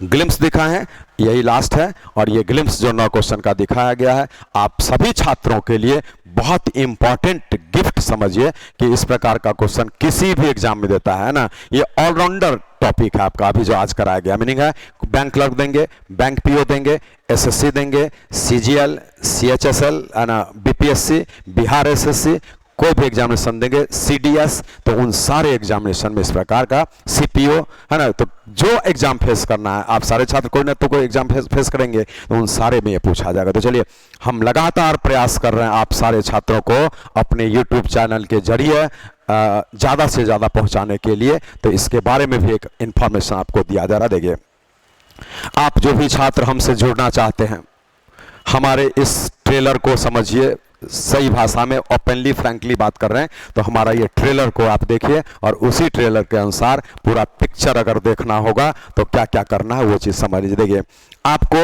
ग्लिम्स दिखा है, यही लास्ट है। और ये ग्लिम्स जो 9 क्वेश्चन का दिखाया गया है आप सभी छात्रों के लिए बहुत इंपॉर्टेंट गिफ्ट समझिए कि इस प्रकार का क्वेश्चन किसी भी एग्जाम में देता है ना, ये ऑलराउंडर टॉपिक है आपका अभी जो आज कराया गया। मीनिंग है बैंक क्लर्क देंगे, बैंक पीओ देंगे, एसएससी देंगे, सीजीएल, सीएचएसएल है ना, बीपीएससी, बिहार एसएससी, कोई भी एग्जामिनेशन देंगे, सीडीएस, तो उन सारे एग्जामिनेशन में इस प्रकार का सीपीओ है ना, तो जो एग्जाम फेस करना है आप सारे छात्र कोई ना तो कोई एग्जाम फेस करेंगे तो उन सारे में ये पूछा जाएगा। तो चलिए हम लगातार प्रयास कर रहे हैं आप सारे छात्रों को अपने यूट्यूब चैनल के जरिए ज़्यादा से ज़्यादा पहुंचाने के लिए, तो इसके बारे में भी एक इंफॉर्मेशन आपको दिया जा रहा। देखिए आप जो भी छात्र हमसे जुड़ना चाहते हैं हमारे इस ट्रेलर को समझिए, सही भाषा में ओपनली फ्रैंकली बात कर रहे हैं, तो हमारा ये ट्रेलर को आप देखिए और उसी ट्रेलर के अनुसार पूरा पिक्चर अगर देखना होगा तो क्या क्या करना है वो चीज़ समझ लीजिए। देखिए आपको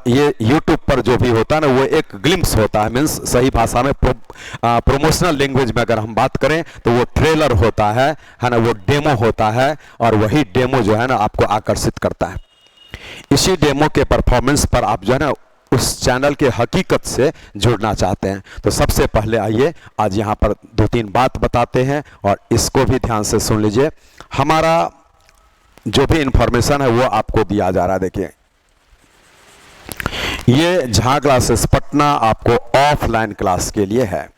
ये YouTube पर जो भी होता है ना वो एक ग्लिम्स होता है, मीन्स सही भाषा में प्रोमोशनल लैंग्वेज में अगर हम बात करें तो वो ट्रेलर होता है ना, वो डेमो होता है और वही डेमो जो है ना आपको आकर्षित करता है। इसी डेमो के परफॉर्मेंस पर आप जो है ना उस चैनल के हकीकत से जुड़ना चाहते हैं तो सबसे पहले आइए आज यहाँ पर 2-3 बात बताते हैं और इसको भी ध्यान से सुन लीजिए। हमारा जो भी इंफॉर्मेशन है वो आपको दिया जा रहा है। देखिए ये झा क्लासेस पटना आपको ऑफलाइन क्लास के लिए है।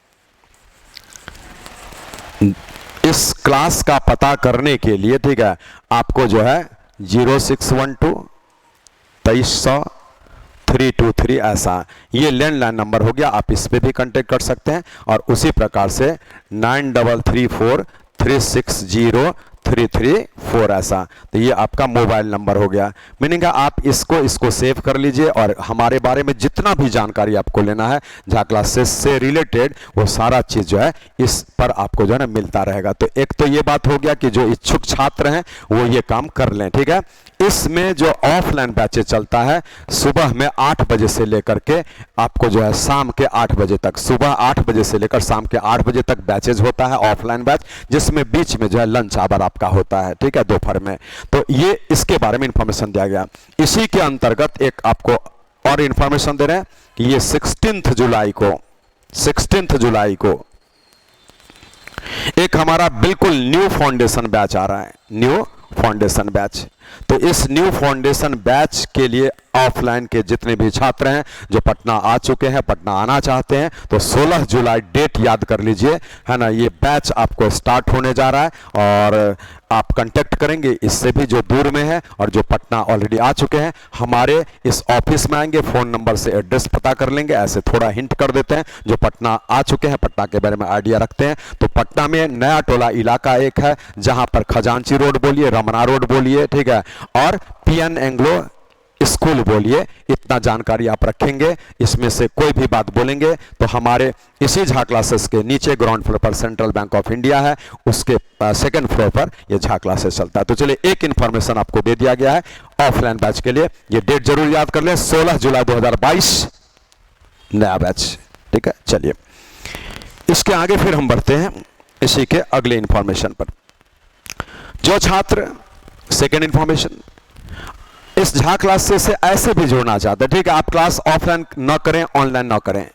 इस क्लास का पता करने के लिए ठीक है आपको जो है 0612-2300-323 ऐसा ये लैंडलाइन नंबर हो गया, आप इस पे भी कांटेक्ट कर सकते हैं और उसी प्रकार से 9334360334 ऐसा, तो ये आपका मोबाइल नंबर हो गया। मीनिंग है आप इसको सेव कर लीजिए और हमारे बारे में जितना भी जानकारी आपको लेना है झा क्लासेस से रिलेटेड वो सारा चीज़ जो है इस पर आपको जो है ना मिलता रहेगा। तो एक तो ये बात हो गया कि जो इच्छुक छात्र हैं वो ये काम कर लें, ठीक है। इसमें जो ऑफलाइन बैचेज चलता है सुबह में 8 बजे से लेकर के आपको जो है शाम के 8 बजे तक, सुबह 8 बजे से लेकर शाम के 8 बजे तक बैचेज होता है ऑफलाइन बैच, जिसमें बीच में जो है लंच आवर आपका होता है, ठीक है, दोपहर में। तो ये इसके बारे में इंफॉर्मेशन दिया गया। इसी के अंतर्गत एक आपको और इंफॉर्मेशन दे रहे हैं कि ये 16 जुलाई को एक हमारा बिल्कुल न्यू फाउंडेशन बैच आ रहा है, न्यू फाउंडेशन बैच। तो इस न्यू फाउंडेशन बैच के लिए ऑफलाइन के जितने भी छात्र हैं जो पटना आ चुके हैं, पटना आना चाहते हैं, तो 16 जुलाई डेट याद कर लीजिए, है ना। ये बैच आपको स्टार्ट होने जा रहा है और आप कांटेक्ट करेंगे इससे भी जो दूर में है और जो पटना ऑलरेडी आ चुके हैं हमारे इस ऑफिस में आएंगे, फ़ोन नंबर से एड्रेस पता कर लेंगे। ऐसे थोड़ा हिंट कर देते हैं, जो पटना आ चुके हैं पटना के बारे में आइडिया रखते हैं, तो पटना में नया टोला इलाका एक है जहां पर खजांची रोड बोलिए, रमना रोड बोलिए, ठीक है, और PN एंग्लो स्कूल बोलिए, इतना जानकारी आप रखेंगे। इसमें से कोई भी बात बोलेंगे तो हमारे इसी झा क्लासेस के नीचे ग्राउंड फ्लोर पर सेंट्रल बैंक ऑफ इंडिया है, उसके सेकंड फ्लोर पर ये झा क्लासेस चलता है। तो चलिए एक इंफॉर्मेशन आपको दे दिया गया है ऑफलाइन बैच के लिए, ये डेट जरूर याद कर लें, 16 जुलाई 2022 नया बैच, ठीक है। चलिए इसके आगे फिर हम बढ़ते हैं इसी के अगले इंफॉर्मेशन पर। जो छात्र सेकेंड इंफॉर्मेशन इस झा क्लासेस से ऐसे भी जुड़ना चाहते हैं, ठीक है, आप क्लास ऑफलाइन न करें, ऑनलाइन न करें,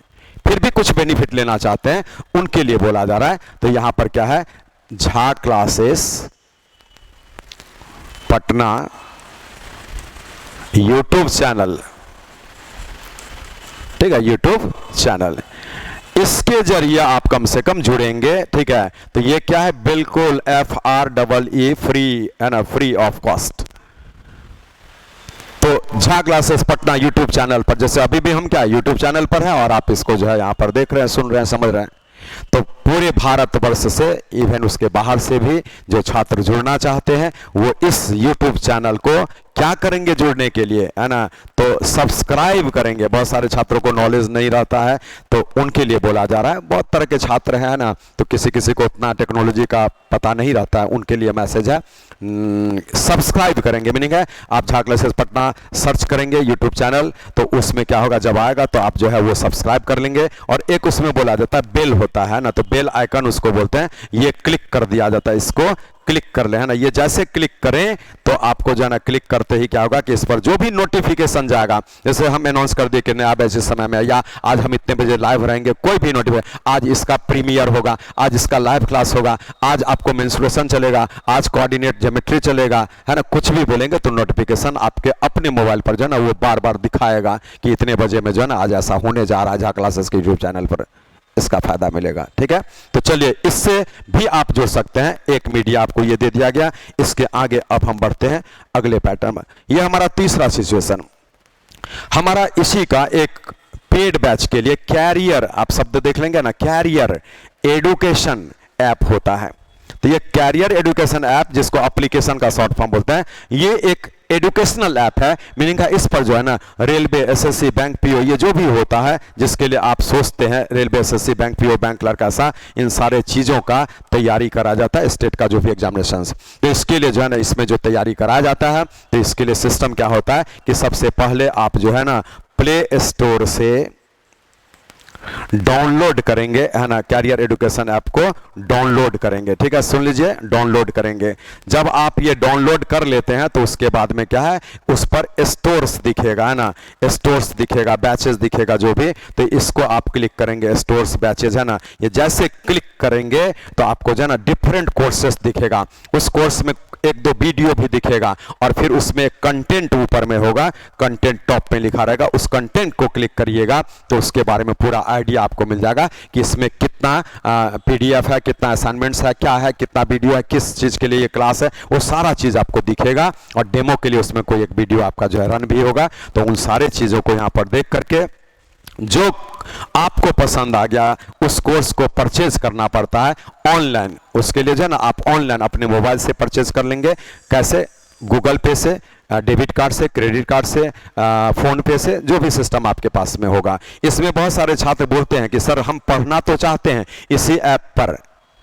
फिर भी कुछ बेनिफिट लेना चाहते हैं, उनके लिए बोला जा रहा है। तो यहां पर क्या है, Jha classes Patna YouTube channel, ठीक है, यूट्यूब चैनल, इसके जरिए आप कम से कम जुड़ेंगे, ठीक है। तो ये क्या है, बिल्कुल FREE फ्री है ना, फ्री ऑफ कॉस्ट। तो Jha classes Patna YouTube channel पर, जैसे अभी भी हम क्या यूट्यूब चैनल पर हैं और आप इसको जो है यहां पर देख रहे हैं, सुन रहे हैं, समझ रहे हैं, तो पूरे भारतवर्ष से, इवन उसके बाहर से भी जो छात्र जुड़ना चाहते हैं वो इस YouTube चैनल को क्या करेंगे जुड़ने के लिए, है ना, तो सब्सक्राइब करेंगे। बहुत सारे छात्रों को नॉलेज नहीं रहता है तो उनके लिए बोला जा रहा है। बहुत तरह के छात्र हैं ना, तो किसी किसी को उतना टेक्नोलॉजी का पता नहीं रहता है, उनके लिए मैसेज है सब्सक्राइब करेंगे। मीनिंग है आप झा क्लासेस पटना सर्च करेंगे यूट्यूब चैनल, तो उसमें क्या होगा, जब आएगा तो आप जो है वो सब्सक्राइब कर लेंगे। और एक उसमें बोला जाता है बेल होता है ना, तो बेल आइकन उसको बोलते हैं, ये क्लिक कर दिया जाता है, इसको क्लिक कर ले, है ना। ये जैसे क्लिक करें तो आपको जो है ना क्लिक करते ही क्या होगा कि इस पर जो भी नोटिफिकेशन जाएगा, जैसे हम अनाउंस कर दिए कि नया बैच इस समय में, या आज हम इतने बजे लाइव रहेंगे, कोई भी नोटिफिकेशन, आज इसका प्रीमियर होगा, आज इसका लाइव क्लास होगा, आज आपको मेंस्ट्रुएशन चलेगा, आज कोऑर्डिनेट ज्योमेट्री चलेगा, है ना, कुछ भी बोलेंगे तो नोटिफिकेशन आपके अपने मोबाइल पर जो है ना वो बार बार दिखाएगा कि इतने बजे में जो है ना आज ऐसा होने जा रहा है झा क्लासेस के यूट्यूब चैनल पर, इसका फायदा मिलेगा। ठीक है, तो चलिए इससे भी आप जुड़ सकते हैं। एक मीडिया आपको ये दे दिया गया। इसके आगे अब हम बढ़ते हैं अगले पैटर्न में। ये हमारा तीसरा सिचुएशन, हमारा इसी का एक पेड बैच के लिए कैरियर, आप शब्द देख लेंगे ना, कैरियर एडुकेशन ऐप होता है। तो ये कैरियर एडुकेशन ऐप, जिसको एप्लीकेशन का शॉर्ट फॉर्म बोलते हैं, ये एक एडुकेशनल ऐप है। मीनिंग है इस पर जो है ना रेलवे, एसएससी, बैंक, पीओ, ये जो भी होता है जिसके लिए आप सोचते हैं, railway, SSC, bank, PO, bank clerk, ऐसा इन सारे चीज़ों का तैयारी करा जाता है, स्टेट का जो भी एग्जामिनेशन। तो इसके लिए जो है ना इसमें जो तैयारी कराया जाता है, तो इसके लिए सिस्टम क्या होता है कि सबसे पहले आप जो है ना प्ले स्टोर से डाउनलोड करेंगे, है ना, कैरियर एडुकेशन ऐप को डाउनलोड करेंगे। ठीक है, सुन लीजिए, डाउनलोड करेंगे। जब आप ये डाउनलोड कर लेते हैं तो उसके बाद में क्या है, उस पर स्टोर्स दिखेगा, है ना, स्टोर्स दिखेगा, बैचेस दिखेगा जो भी, तो इसको आप क्लिक करेंगे, स्टोर्स बैचेस, है ना। ये जैसे क्लिक करेंगे तो आपको जो है ना डिफरेंट कोर्सेस दिखेगा, उस कोर्स में एक दो वीडियो भी दिखेगा, और फिर उसमें कंटेंट ऊपर में होगा, कंटेंट टॉप में लिखा रहेगा, उस कंटेंट को क्लिक करिएगा तो उसके बारे में पूरा आइडिया आपको मिल जाएगा कि इसमें कितना पीडीएफ है, कितना असाइनमेंट्स है, क्या है, कितना वीडियो है, किस चीज़ के लिए ये क्लास है, वो सारा चीज़ आपको दिखेगा। और डेमो के लिए उसमें कोई एक वीडियो आपका जो है रन भी होगा। तो उन सारे चीज़ों को यहाँ पर देख करके जो आपको पसंद आ गया उस कोर्स को परचेज करना पड़ता है ऑनलाइन। उसके लिए जो है ना आप ऑनलाइन अपने मोबाइल से परचेज कर लेंगे। कैसे? गूगल पे से, डेबिट कार्ड से, क्रेडिट कार्ड से, फ़ोन पे से, जो भी सिस्टम आपके पास में होगा। इसमें बहुत सारे छात्र बोलते हैं कि सर हम पढ़ना तो चाहते हैं इसी ऐप पर,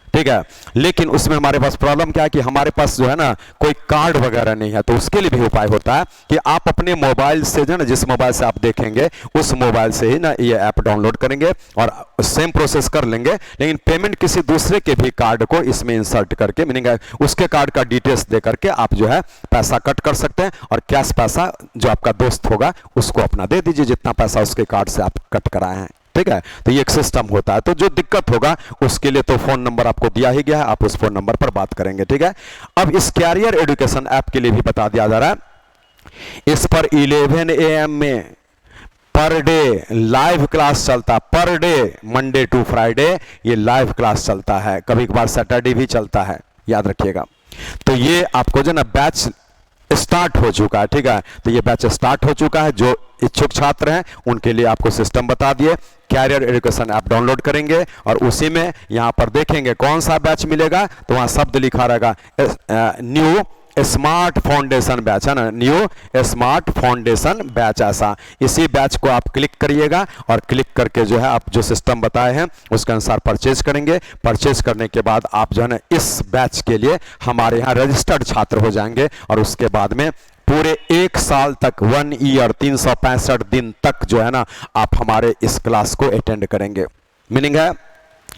ठीक है, लेकिन उसमें हमारे पास प्रॉब्लम क्या है कि हमारे पास जो है ना कोई कार्ड वगैरह नहीं है। तो उसके लिए भी उपाय होता है कि आप अपने मोबाइल से जो है ना, जिस मोबाइल से आप देखेंगे उस मोबाइल से ही ना ये ऐप डाउनलोड करेंगे और सेम प्रोसेस कर लेंगे, लेकिन पेमेंट किसी दूसरे के भी कार्ड को इसमें इंसर्ट करके, मीनिंग उसके कार्ड का डिटेल्स दे करके आप जो है पैसा कट कर सकते हैं, और कैश पैसा जो आपका दोस्त होगा उसको अपना दे दीजिए, जितना पैसा उसके कार्ड से आप कट कराए हैं। ठीक है, तो ये एक सिस्टम होता है। तो जो दिक्कत होगा उसके लिए तो फोन नंबर आपको दिया ही गया है, आप उस फोन नंबर पर बात करेंगे। ठीक है, अब इस कैरियर एजुकेशन ऐप के लिए भी बता दिया जा रहा है, इस पर 11 AM में पर डे लाइव क्लास चलता, per day Monday to Friday ये लाइव क्लास चलता है, कभी कभार सैटरडे भी चलता है, याद रखिएगा। तो ये आपको जो ना बैच स्टार्ट हो चुका है। ठीक है, तो ये बैच स्टार्ट हो चुका है। जो इच्छुक छात्र हैं उनके लिए आपको सिस्टम बता दिए, कैरियर एजुकेशन ऐप डाउनलोड करेंगे और उसी में यहां पर देखेंगे कौन सा बैच मिलेगा, तो वहां शब्द लिखा रहेगा न्यू स्मार्ट फाउंडेशन बैच, है ना, न्यू स्मार्ट फाउंडेशन बैच। ऐसा इसी बैच को आप क्लिक करिएगा और क्लिक करके जो है आप जो सिस्टम बताए हैं उसके अनुसार परचेज करेंगे। परचेज करने के बाद आप जो है ना इस बैच के लिए हमारे यहाँ रजिस्टर्ड छात्र हो जाएंगे, और उसके बाद में पूरे 1 साल तक, 1 ईयर 365 दिन तक जो है ना आप हमारे इस क्लास को अटेंड करेंगे। मीनिंग है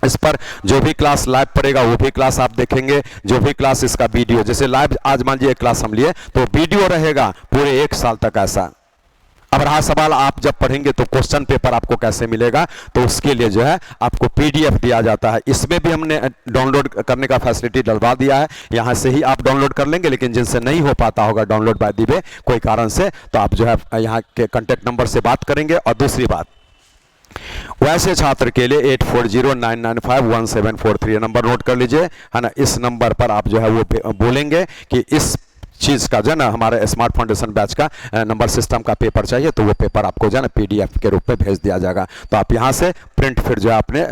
इस पर जो भी क्लास लाइव पड़ेगा वो भी क्लास आप देखेंगे, जो भी क्लास इसका वीडियो, जैसे लाइव आज मान लीजिए क्लास हम लिए तो वीडियो रहेगा पूरे 1 साल तक ऐसा। अब रहा सवाल आप जब पढ़ेंगे तो क्वेश्चन पेपर आपको कैसे मिलेगा, तो उसके लिए जो है आपको पीडीएफ दिया जाता है। इसमें भी हमने डाउनलोड करने का फैसिलिटी डलवा दिया है, यहाँ से ही आप डाउनलोड कर लेंगे, लेकिन जिनसे नहीं हो पाता होगा डाउनलोड बाय दी वे कोई कारण से, तो आप जो है यहाँ के कॉन्टैक्ट नंबर से बात करेंगे। और दूसरी बात, वैसे छात्र के लिए 8409951743 नंबर नोट कर लीजिए, है ना। इस नंबर पर आप जो है वो बोलेंगे कि इस चीज़ का जो है ना हमारे स्मार्ट फाउंडेशन बैच का नंबर सिस्टम का पेपर चाहिए तो वो पेपर आपको जो है ना PDF के रूप में भेज दिया जाएगा। तो आप यहाँ से प्रिंट फिर जो है अपने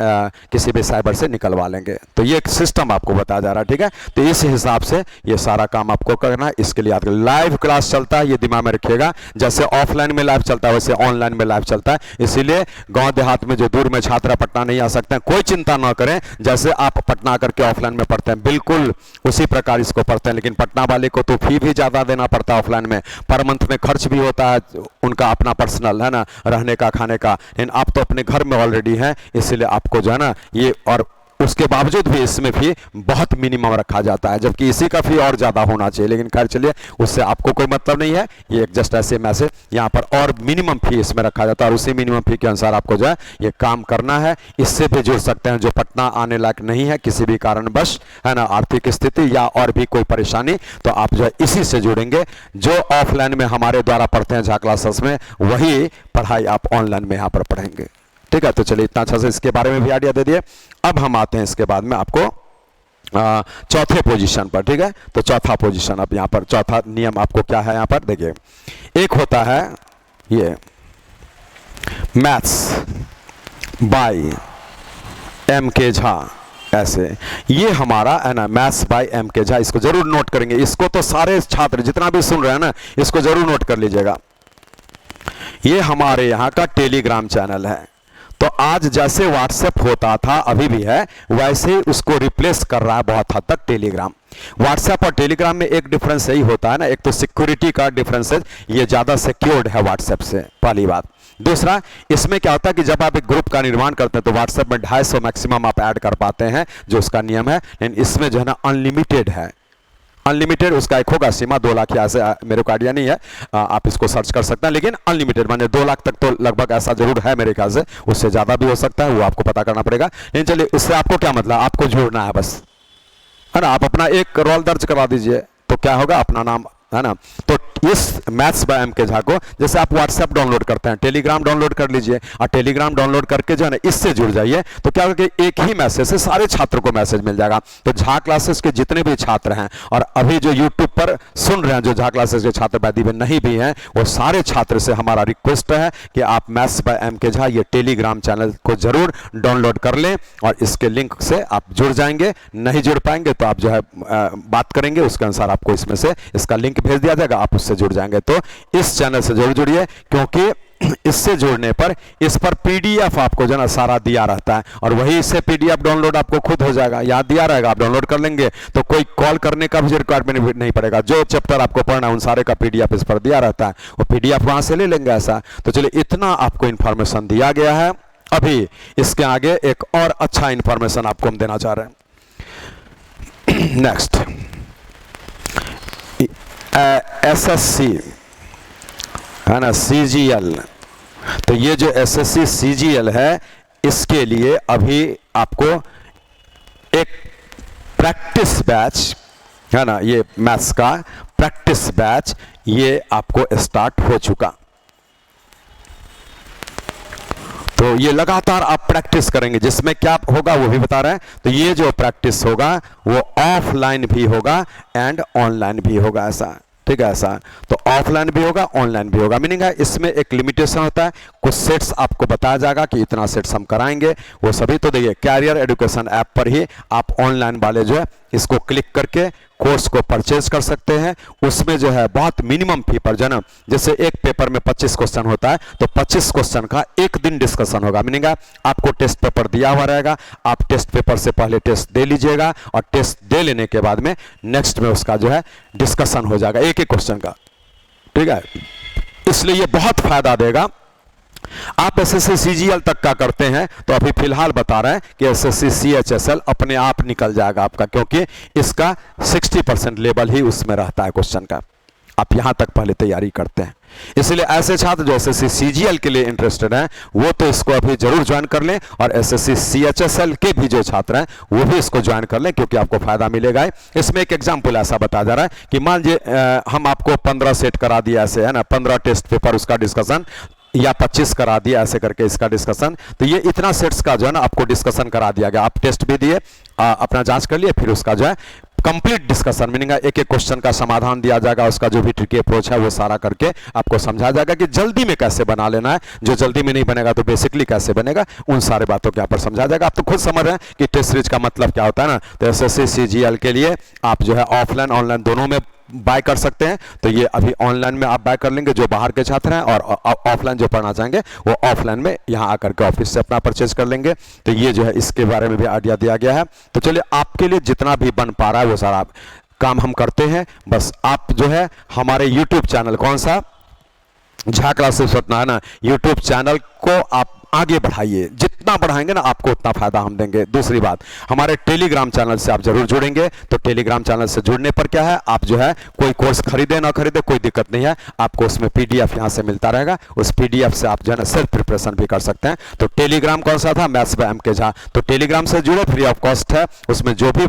किसी भी साइबर से निकलवा लेंगे। तो ये एक सिस्टम आपको बताया जा रहा है, ठीक है। तो इस हिसाब से ये सारा काम आपको करना है। इसके लिए याद लाइव क्लास चलता है, ये दिमाग में रखिएगा। जैसे ऑफलाइन में लाइव चलता है वैसे ऑनलाइन में लाइव चलता है। इसीलिए गाँव देहात में जो दूर में छात्र पटना नहीं आ सकते हैं, कोई चिंता ना करें। जैसे आप पटना करके ऑफलाइन में पढ़ते हैं बिल्कुल उसी प्रकार इसको पढ़ते हैं, लेकिन पटना वाले को तो फी भी ज़्यादा देना पड़ता है ऑफलाइन में, पर मंथ में खर्च भी होता है उनका अपना पर्सनल, है ना, रहने का खाने का। लेकिन आप तो अपने घर में ऑलरेडी हैं, इसीलिए आपको जो है ना ये, और उसके बावजूद भी इसमें फी बहुत मिनिमम रखा जाता है, जबकि इसी का फी और ज़्यादा होना चाहिए। लेकिन खैर चलिए, उससे आपको कोई मतलब नहीं है, ये एक जस्ट ऐसे मैसेज यहाँ पर और मिनिमम फी इसमें रखा जाता है और उसी मिनिमम फी के अनुसार आपको जो है ये काम करना है। इससे भी जुड़ सकते हैं जो पटना आने लायक नहीं है किसी भी कारणवश, है ना, आर्थिक स्थिति या और भी कोई परेशानी, तो आप जो है इसी से जुड़ेंगे। जो ऑफलाइन में हमारे द्वारा पढ़ते हैं जहाँ क्लासेस में, वही पढ़ाई आप ऑनलाइन में यहाँ पर पढ़ेंगे, ठीक है। तो चलिए इतना अच्छा से इसके बारे में भी आइडिया दे दिए। अब हम आते हैं इसके बाद में आपको चौथे पोजीशन पर, ठीक है। तो चौथा पोजीशन, अब यहाँ पर चौथा नियम आपको क्या है, यहाँ पर देखिए, एक होता है ये मैथ्स बाय MK झा, ऐसे ये हमारा है ना मैथ्स बाय MK झा, इसको जरूर नोट करेंगे। इसको तो सारे छात्र जितना भी सुन रहे हैं ना, इसको जरूर नोट कर लीजिएगा। ये हमारे यहाँ का टेलीग्राम चैनल है। तो आज जैसे व्हाट्सएप होता था, अभी भी है, वैसे ही उसको रिप्लेस कर रहा है बहुत हद तक टेलीग्राम। व्हाट्सएप और टेलीग्राम में एक डिफरेंस यही होता है ना, एक तो सिक्योरिटी का डिफरेंस है, ये ज़्यादा सिक्योर्ड है व्हाट्सएप से, पहली बात। दूसरा, इसमें क्या होता है कि जब आप एक ग्रुप का निर्माण करते हैं तो व्हाट्सएप में 250 मैक्सिमम आप ऐड कर पाते हैं, जो उसका नियम है। लेकिन इसमें जो है ना अनलिमिटेड है, अनलिमिटेड उसका एक होगा सीमा 2 लाख, या ऐसे मेरे को आइडिया नहीं है, आप इसको सर्च कर सकते हैं। लेकिन अनलिमिटेड माने 2 लाख तक तो लगभग ऐसा जरूर है मेरे ख्याल से, उससे ज़्यादा भी हो सकता है, वो आपको पता करना पड़ेगा। लेकिन चलिए, इससे आपको क्या मतलब, आपको जुड़ना है बस, है ना। आप अपना एक रोल दर्ज करवा दीजिए तो क्या होगा, अपना नाम, है ना। तो इस मैथ्स बाय MK झा को, जैसे आप व्हाट्सएप डाउनलोड करते हैं, टेलीग्राम डाउनलोड कर लीजिए, और टेलीग्राम डाउनलोड करके जो है ना इससे जुड़ जाइए। तो क्या होगा कि एक ही मैसेज से सारे छात्रों को मैसेज मिल जाएगा। तो झा क्लासेस के जितने भी छात्र हैं, और अभी जो यूट्यूब पर सुन रहे हैं जो झा क्लासेस के छात्र वैदिक में नहीं भी हैं, वो सारे छात्र से हमारा रिक्वेस्ट है कि आप मैथ्स बाय MK झा ये टेलीग्राम चैनल को जरूर डाउनलोड कर लें, और इसके लिंक से आप जुड़ जाएंगे। नहीं जुड़ पाएंगे तो आप जो है बात करेंगे, उसके अनुसार आपको इसमें से इसका लिंक भेज दिया जाएगा, आप उससे जुड़ जाएंगे। तो इस चैनल से जरूर जुड़िए, क्योंकि इससे जुड़ने पर इस पर PDF आपको जो ना सारा दिया रहता है, और वही से PDF डाउनलोड आपको खुद हो जाएगा, याद दिया रहेगा, आप डाउनलोड कर लेंगे तो कोई कॉल करने का भी रिक्वायरमेंट नहीं पड़ेगा। जो चैप्टर आपको पढ़ना है उन सारे का PDF इस पर दिया रहता है, वो PDF वहां से ले लेंगे ऐसा। तो चलिए, इतना आपको इंफॉर्मेशन दिया गया है। अभी इसके आगे एक और अच्छा इंफॉर्मेशन आपको हम देना चाह रहे हैं। नेक्स्ट, SSC है ना, CGL। तो ये जो SSC CGL है, इसके लिए अभी आपको एक प्रैक्टिस बैच, है ना, ये मैथ्स का प्रैक्टिस बैच ये आपको स्टार्ट हो चुका। तो ये लगातार आप प्रैक्टिस करेंगे, जिसमें क्या होगा वो भी बता रहे हैं। तो ये जो प्रैक्टिस होगा वो ऑफलाइन भी होगा एंड ऑनलाइन भी होगा, ऐसा, ठीक है, ऐसा। तो ऑफलाइन भी होगा, ऑनलाइन भी होगा। मीनिंग है इसमें एक लिमिटेशन होता है, कुछ सेट्स आपको बताया जाएगा कि इतना सेट्स हम कराएंगे, वो सभी। तो देखिए, कैरियर एजुकेशन ऐप पर ही आप ऑनलाइन वाले जो है इसको क्लिक करके कोर्स को परचेज कर सकते हैं। उसमें जो है बहुत मिनिमम फी पर जो है ना, जैसे एक पेपर में 25 क्वेश्चन होता है, तो 25 क्वेश्चन का एक दिन डिस्कशन होगा। मीनिंग है आपको टेस्ट पेपर दिया हुआ रहेगा, आप टेस्ट पेपर से पहले टेस्ट दे लीजिएगा, और टेस्ट दे लेने के बाद में नेक्स्ट में उसका जो है डिस्कशन हो जाएगा एक एक क्वेश्चन का, ठीक है। इसलिए ये बहुत फायदा देगा। आप SSC CGL तक का करते हैं तो अभी फिलहाल बता रहे हैं कि SSC CHSL अपने आप निकल जाएगा आपका, क्योंकि इसका 60% लेवल ही उसमें रहता है क्वेश्चन का। आप यहां तक पहले तैयारी करते हैं, इसलिए ऐसे छात्र जो SSC CGL के लिए इंटरेस्टेड हैं वो तो इसको अभी जरूर ज्वाइन कर लें, और SSC CHSL के भी जो छात्र हैं वो भी इसको ज्वाइन कर लें, क्योंकि आपको फायदा मिलेगा। इसमें एक एग्जांपल ऐसा बताया जा रहा है कि मान लीजिए हम आपको 15 सेट करा दिया ऐसे, है ना, 15 टेस्ट पेपर उसका डिस्कशन, या 25 करा दिया ऐसे करके इसका डिस्कशन। तो ये इतना सेट्स का जो है ना आपको डिस्कशन करा दिया गया, आप टेस्ट भी दिए, अपना जांच कर लिए, फिर उसका जो है कंप्लीट डिस्कशन, मीनिंग एक एक क्वेश्चन का समाधान दिया जाएगा, उसका जो भी ट्रिकी अप्रोच है वो सारा करके आपको समझाया जाएगा कि जल्दी में कैसे बना लेना है, जो जल्दी में नहीं बनेगा तो बेसिकली कैसे बनेगा, उन सारे बातों के यहाँ पर समझाया जाएगा। आप तो खुद समझ रहे हैं कि टेस्ट सीरीज का मतलब क्या होता है ना। तो एसएससी सीजीएल के लिए आप जो है ऑफलाइन ऑनलाइन दोनों में बाय कर सकते हैं। तो ये अभी ऑनलाइन में आप बाय कर लेंगे जो बाहर के छात्र हैं, और ऑफलाइन जो पढ़ना चाहेंगे वो ऑफलाइन में यहाँ आकर के ऑफिस से अपना परचेज कर लेंगे। तो ये जो है इसके बारे में भी आइडिया दिया गया है। तो चलिए आपके लिए जितना भी बन पा रहा है वो सारा काम हम करते हैं। बस आप जो है हमारे यूट्यूब चैनल, कौन सा, झा क्लासेस पटना है ना, यूट्यूब चैनल को आप आगे बढ़ाइए। जितना बढ़ाएंगे ना आपको उतना फायदा हम देंगे। दूसरी बात, हमारे टेलीग्राम चैनल से आप जरूर जुड़ेंगे। तो टेलीग्राम चैनल से जुड़ने पर क्या है, आप जो है कोई कोर्स खरीदे ना खरीदे कोई दिक्कत नहीं है, आपको उसमें पीडीएफ यहां से मिलता रहेगा। उस पीडीएफ से आप जो है ना सेल्फ प्रिपरेशन भी कर सकते हैं। तो टेलीग्राम कौन सा था, मैथ्स बाय एमके झा। तो टेलीग्राम से जुड़े, फ्री ऑफ कॉस्ट है। उसमें जो भी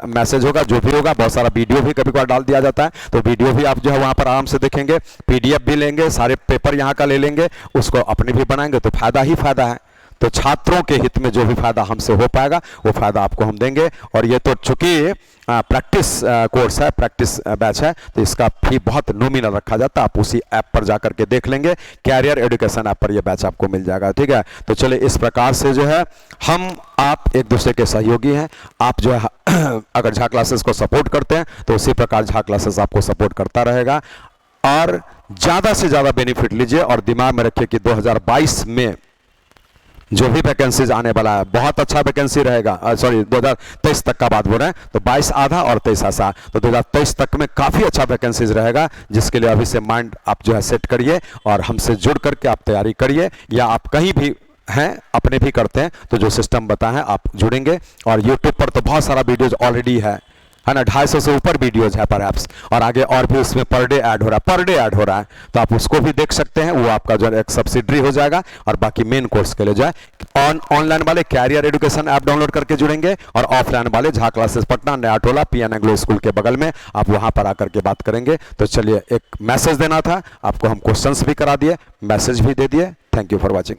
मैसेज होगा, जो भी होगा, बहुत सारा वीडियो भी कभी कभार डाल दिया जाता है, तो वीडियो भी आप जो है वहां पर आराम से देखेंगे, पीडीएफ भी लेंगे, सारे पेपर यहाँ का ले लेंगे, उसको अपने भी बनाएंगे, तो फायदा ही फायदा है। तो छात्रों के हित में जो भी फायदा हमसे हो पाएगा वो फायदा आपको हम देंगे। और ये तो चूंकि प्रैक्टिस कोर्स है, प्रैक्टिस बैच है, तो इसका फी बहुत नॉमिनल रखा जाता है। आप उसी ऐप पर जाकर के देख लेंगे, कैरियर एजुकेशन ऐप पर ये बैच आपको मिल जाएगा। ठीक है, तो चलिए इस प्रकार से जो है हम आप एक दूसरे के सहयोगी हैं। आप जो है अगर झा क्लासेस को सपोर्ट करते हैं तो उसी प्रकार झा क्लासेस आपको सपोर्ट करता रहेगा। और ज़्यादा से ज़्यादा बेनिफिट लीजिए और दिमाग में रखिए कि 2022 में जो भी वैकेंसीज आने वाला है बहुत अच्छा वैकेंसी रहेगा। सॉरी 2023 तक का बात बोल रहे हैं, तो 22 आधा और 23 आसा, तो 2023 तक में काफ़ी अच्छा वैकेंसीज रहेगा, जिसके लिए अभी से माइंड आप जो है सेट करिए और हमसे जुड़ करके आप तैयारी करिए। या आप कहीं भी हैं अपने भी करते हैं तो जो सिस्टम बताएं आप जुड़ेंगे। और यूट्यूब पर तो बहुत सारा वीडियोज ऑलरेडी है ना, 250 से ऊपर वीडियोज है परहैप्स, और आगे और भी उसमें पर डे ऐड हो रहा है, तो आप उसको भी देख सकते हैं। वो आपका जो एक सब्सिडरी हो जाएगा। और बाकी मेन कोर्स के लिए जो है ऑनलाइन वाले कैरियर एजुकेशन ऐप डाउनलोड करके जुड़ेंगे, और ऑफलाइन वाले झा क्लासेस पटना नया टोला पीएन एंग्लो स्कूल के बगल में, आप वहां पर आकर के बात करेंगे। तो चलिए एक मैसेज देना था आपको, हम क्वेश्चंस भी करा दिए, मैसेज भी दे दिए। Thank you for watching.